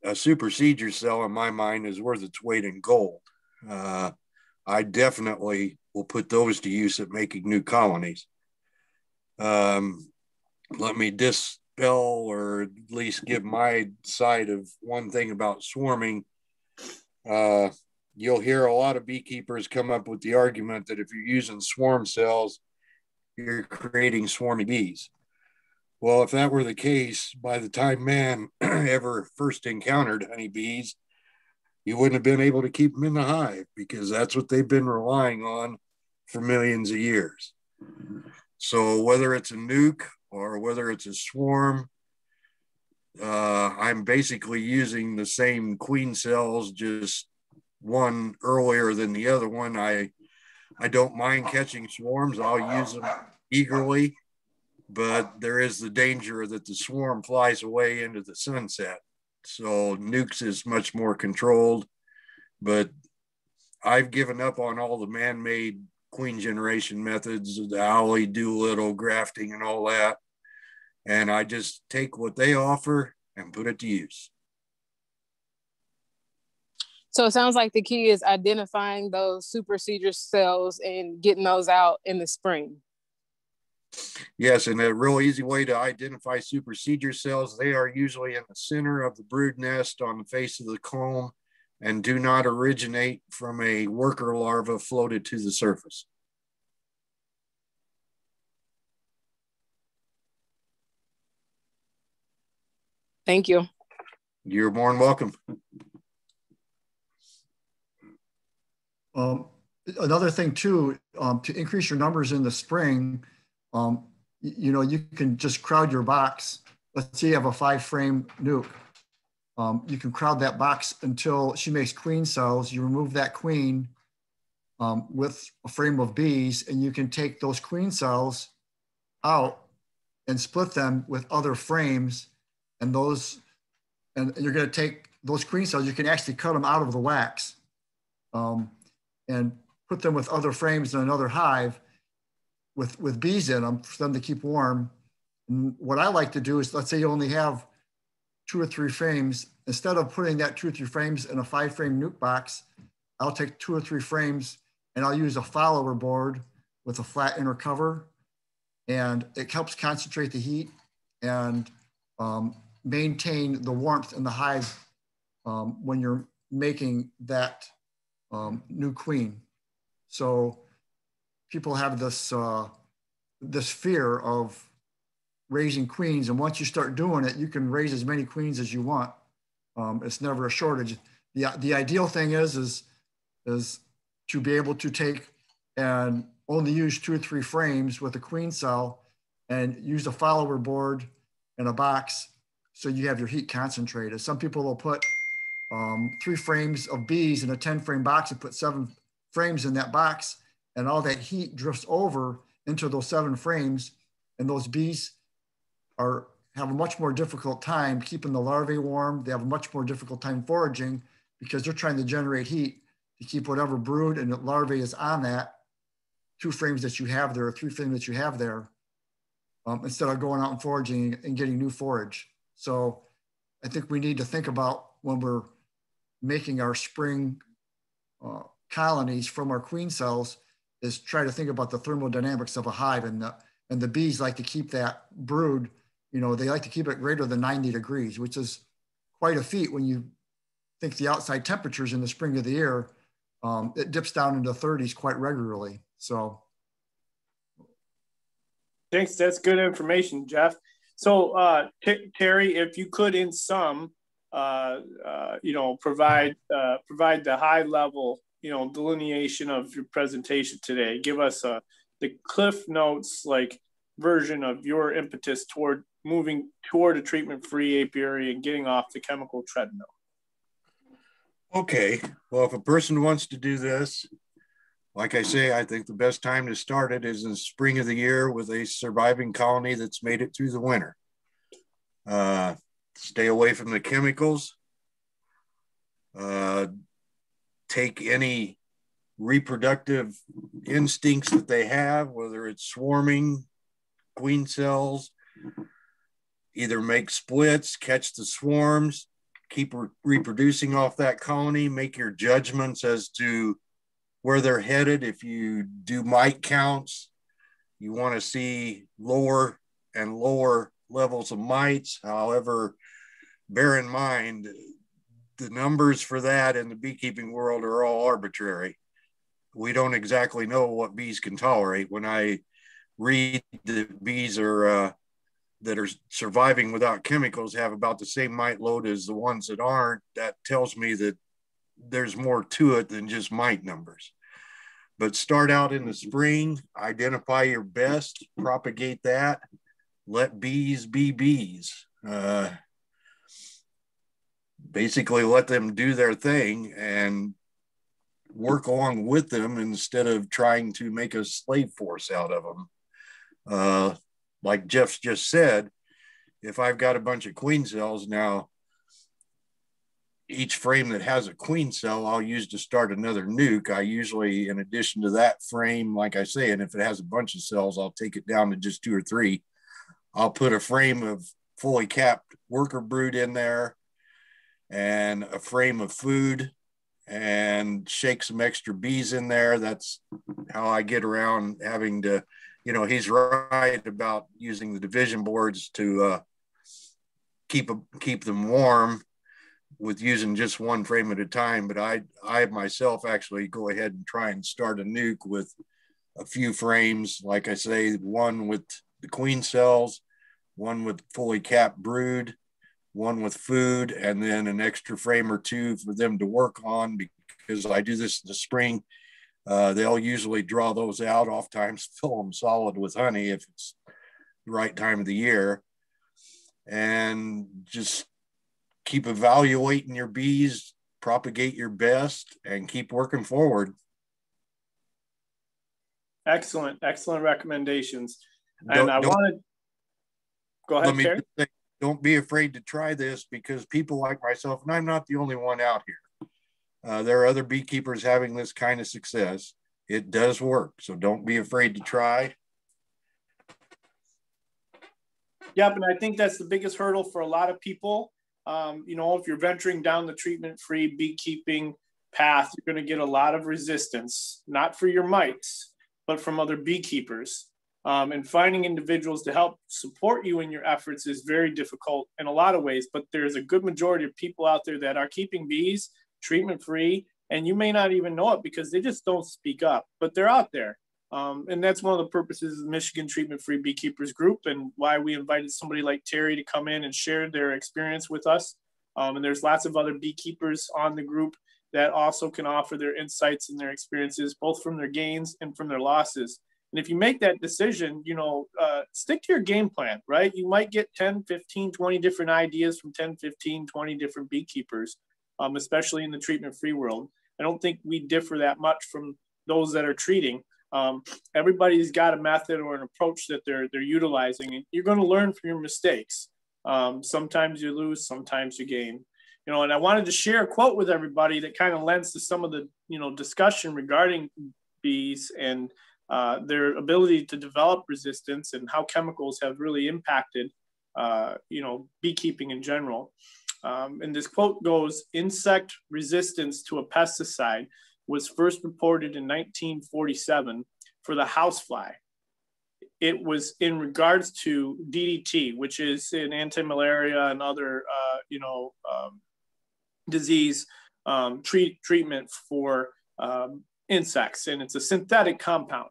a supersedure cell in my mind is worth its weight in gold. I definitely will put those to use at making new colonies. Let me dispel, or at least give my side of one thing about swarming. You'll hear a lot of beekeepers come up with the argument that if you're using swarm cells, you're creating swarmy bees. Well, if that were the case, by the time man ever first encountered honeybees, you wouldn't have been able to keep them in the hive, because that's what they've been relying on for millions of years. So whether it's a nuke or whether it's a swarm, I'm basically using the same queen cells, just one earlier than the other one. I don't mind catching swarms. I'll use them eagerly, but there is the danger that the swarm flies away into the sunset. So nukes is much more controlled, but I've given up on all the man-made queen generation methods, the Owly, Doolittle, grafting, and all that. And I just take what they offer and put it to use. So it sounds like the key is identifying those supersedure cells and getting those out in the spring. Yes, and a real easy way to identify supersedure cells, they are usually in the center of the brood nest on the face of the comb and do not originate from a worker larva floated to the surface. Thank you. You're more than welcome. Another thing too, to increase your numbers in the spring, you know, you can just crowd your box. Let's say you have a 5-frame nuke. You can crowd that box until she makes queen cells. You remove that queen with a frame of bees, and you can take those queen cells out and split them with other frames. And you're going to take those queen cells, you can actually cut them out of the wax and put them with other frames in another hive with bees in them for them to keep warm. And what I like to do is, let's say you only have 2 or 3 frames. Instead of putting that 2 or 3 frames in a 5-frame nuke box, I'll take 2 or 3 frames and I'll use a follower board with a flat inner cover, and it helps concentrate the heat and maintain the warmth in the hive when you're making that new queen. So people have this this fear of raising queens, and once you start doing it, you can raise as many queens as you want. It's never a shortage. The ideal thing is to be able to take and only use 2 or 3 frames with a queen cell and use a follower board in a box so you have your heat concentrated. Some people will put 3 frames of bees in a 10-frame box and put 7 frames in that box, and all that heat drifts over into those 7 frames, and those bees have a much more difficult time keeping the larvae warm. They have a much more difficult time foraging because they're trying to generate heat to keep whatever brood and larvae is on that 2 frames that you have there, or 3 frames that you have there, instead of going out and foraging and getting new forage. So I think we need to think about, when we're making our spring colonies from our queen cells, is try to think about the thermodynamics of a hive, and the bees like to keep that brood, you know, they like to keep it greater than 90 degrees, which is quite a feat when you think the outside temperatures in the spring of the year. It dips down into 30s quite regularly. So thanks, that's good information, Jeff. So Terry, if you could in sum, you know, provide the high level, you know, delineation of your presentation today. Give us the Cliff Notes like version of your impetus toward moving toward a treatment-free apiary and getting off the chemical treadmill. Okay, well, if a person wants to do this, like I say, I think the best time to start it is in the spring of the year with a surviving colony that's made it through the winter. Stay away from the chemicals. Take any reproductive instincts that they have, whether it's swarming, queen cells, either make splits, catch the swarms, keep reproducing off that colony, make your judgments as to where they're headed. If you do mite counts, you want to see lower and lower levels of mites. However, bear in mind, the numbers for that in the beekeeping world are all arbitrary. We don't exactly know what bees can tolerate. When I read that bees are that are surviving without chemicals have about the same mite load as the ones that aren't, that tells me that there's more to it than just mite numbers. But start out in the spring, identify your best, propagate that, let bees be bees. Basically let them do their thing and work along with them instead of trying to make a slave force out of them. Like Jeff's just said, if I've got a bunch of queen cells now, each frame that has a queen cell, I'll use to start another nuke. I usually, in addition to that frame, like I say, and if it has a bunch of cells, I'll take it down to just 2 or 3. I'll put a frame of fully capped worker brood in there and a frame of food and shake some extra bees in there. That's how I get around having to, you know, he's right about using the division boards to keep them warm with using just one frame at a time. But I myself actually go ahead and try and start a nuke with a few frames. Like I say, one with the queen cells, one with fully capped brood, one with food, and then an extra frame or 2 for them to work on, because I do this in the spring. They'll usually draw those out, oftentimes fill them solid with honey if it's the right time of the year. And just keep evaluating your bees, propagate your best, and keep working forward. Excellent recommendations. And I want to go ahead, Terry. Don't be afraid to try this, because people like myself, and I'm not the only one out here. There are other beekeepers having this kind of success. It does work, so don't be afraid to try. Yep, and I think that's the biggest hurdle for a lot of people. You know, if you're venturing down the treatment-free beekeeping path, you're going to get a lot of resistance, not for your mites, but from other beekeepers. And finding individuals to help support you in your efforts is very difficult in a lot of ways, but there's a good majority of people out there that are keeping bees treatment-free, and you may not even know it because they just don't speak up, but they're out there. And that's one of the purposes of the Michigan Treatment-Free Beekeepers Group, and why we invited somebody like Terry to come in and share their experience with us. And there's lots of other beekeepers on the group that also can offer their insights and their experiences, both from their gains and from their losses. And if you make that decision, you know, stick to your game plan, right? You might get 10, 15, 20 different ideas from 10, 15, 20 different beekeepers, especially in the treatment-free world. I don't think we differ that much from those that are treating. Everybody's got a method or an approach that they're utilizing, and you're going to learn from your mistakes. Sometimes you lose, sometimes you gain. You know, and I wanted to share a quote with everybody that kind of lends to some of the, you know, discussion regarding bees and their ability to develop resistance and how chemicals have really impacted, you know, beekeeping in general. And this quote goes, "Insect resistance to a pesticide was first reported in 1947 for the housefly. It was in regards to DDT, which is an anti-malaria and other, you know, disease treatment for insects, and it's a synthetic compound.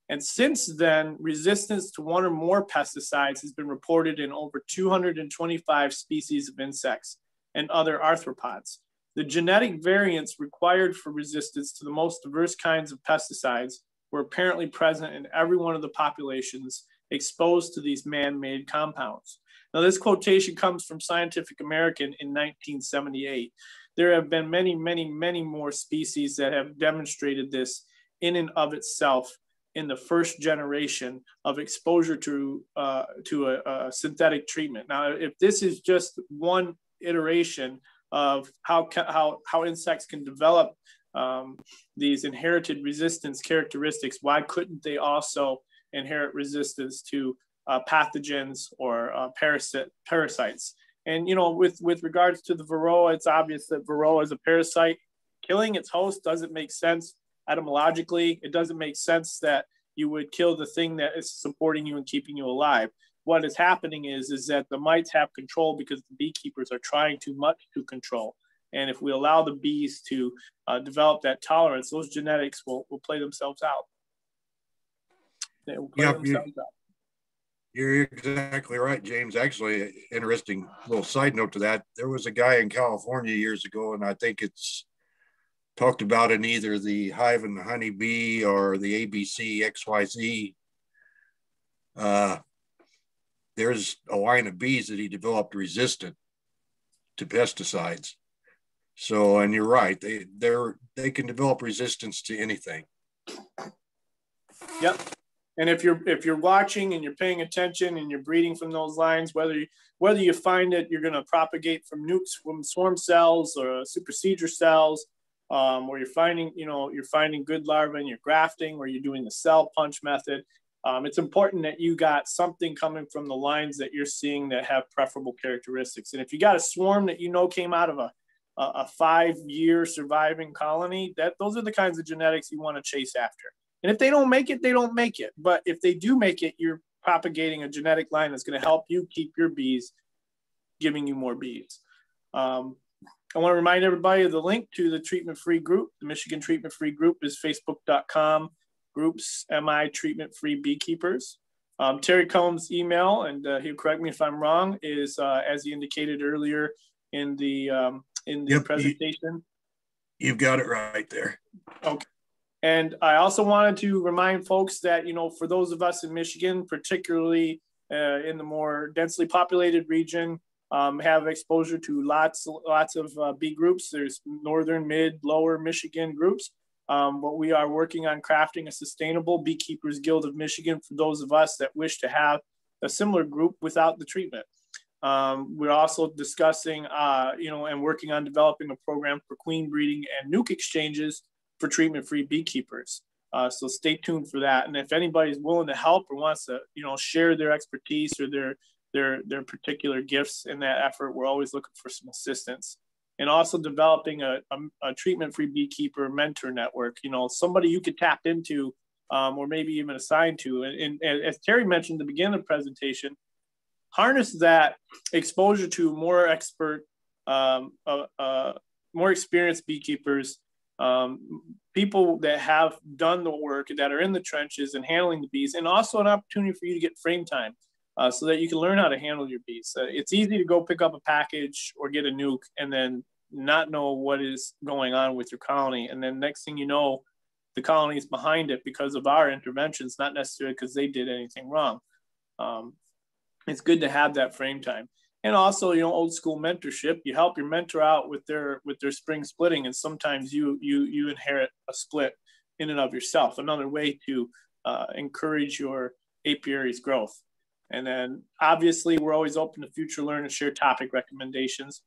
And since then, resistance to one or more pesticides has been reported in over 225 species of insects and other arthropods. The genetic variants required for resistance to the most diverse kinds of pesticides were apparently present in every one of the populations exposed to these man-made compounds." Now, this quotation comes from Scientific American in 1978. There have been many, many, many more species that have demonstrated this in and of itself in the first generation of exposure to a synthetic treatment. Now, if this is just one iteration of how insects can develop these inherited resistance characteristics, why couldn't they also inherit resistance to pathogens or parasites? And, you know, with regards to the varroa, it's obvious that varroa is a parasite. Killing its host doesn't make sense etymologically. It doesn't make sense that you would kill the thing that is supporting you and keeping you alive. What is happening is that the mites have control because the beekeepers are trying too much to control. And if we allow the bees to develop that tolerance, those genetics will play themselves out. They will play themselves out. You're exactly right, James. Actually, interesting little side note to that. There was a guy in California years ago, and I think it's talked about in either the Hive and the Honeybee or the ABC XYZ. There's a line of bees that he developed resistant to pesticides. So, and you're right, they can develop resistance to anything. Yep. And if you're watching and you're paying attention and you're breeding from those lines, whether you find that you're going to propagate from nukes, from swarm cells or supersedure cells, or you're finding good larvae and you're grafting, or you're doing the cell punch method, it's important that you got something coming from the lines that you're seeing that have preferable characteristics. And if you got a swarm that came out of a 5-year surviving colony, those are the kinds of genetics you want to chase after. And if they don't make it, they don't make it. But if they do make it, you're propagating a genetic line that's going to help you keep your bees, giving you more bees. I want to remind everybody of the link to the treatment-free group. The Michigan Treatment-Free Group is facebook.com groups MI Treatment-Free Beekeepers. Terry Combs' email, and he'll correct me if I'm wrong, is as he indicated earlier in the presentation. You've got it right there. Okay. And I also wanted to remind folks that, for those of us in Michigan, particularly in the more densely populated region, have exposure to lots of bee groups. There's northern, mid, lower Michigan groups. But we are working on crafting a sustainable Beekeepers Guild of Michigan for those of us that wish to have a similar group without the treatment. We're also discussing, and working on developing a program for queen breeding and nuke exchanges for treatment-free beekeepers. So stay tuned for that. And if anybody's willing to help or wants to, share their expertise or their particular gifts in that effort, we're always looking for some assistance. And also developing a treatment-free beekeeper mentor network, somebody you could tap into or maybe even assign to. And as Terry mentioned at the beginning of the presentation, harness that exposure to more experienced beekeepers, people that have done the work, that are in the trenches and handling the bees, and also an opportunity for you to get frame time so that you can learn how to handle your bees. It's easy to go pick up a package or get a nuke and then not know what is going on with your colony. And then next thing you know, the colony is behind it because of our interventions, not necessarily because they did anything wrong. It's good to have that frame time. And also, old school mentorship. You help your mentor out with their spring splitting, and sometimes you inherit a split in and of yourself. Another way to encourage your apiaries growth. And then obviously we're always open to future learn and share topic recommendations.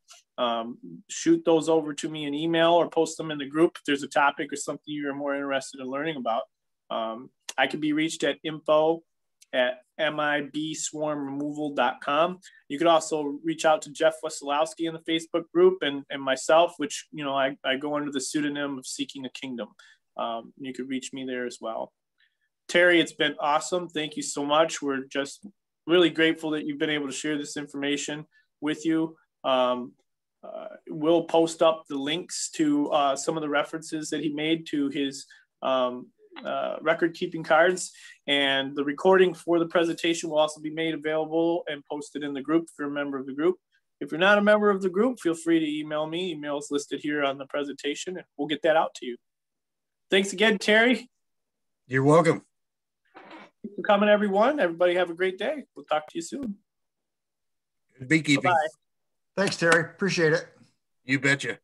Shoot those over to me in email or post them in the group if there's a topic or something you're more interested in learning about. I can be reached at info@mibswarmremoval.com. You could also reach out to Jeff Wesolowski in the Facebook group and myself, which, I go under the pseudonym of Seeking a Kingdom. You could reach me there as well. Terry, it's been awesome. Thank you so much. We're just really grateful that you've been able to share this information with you. We'll post up the links to some of the references that he made to his record keeping cards, and the recording for the presentation will also be made available and posted in the group if you're a member of the group. If you're not a member of the group, feel free to email me. Email is listed here on the presentation, and we'll get that out to you. Thanks again, Terry. You're welcome. Thanks for coming, everyone. Everybody have a great day. We'll talk to you soon. Good beekeeping. Bye-bye. Thanks, Terry. Appreciate it. You betcha.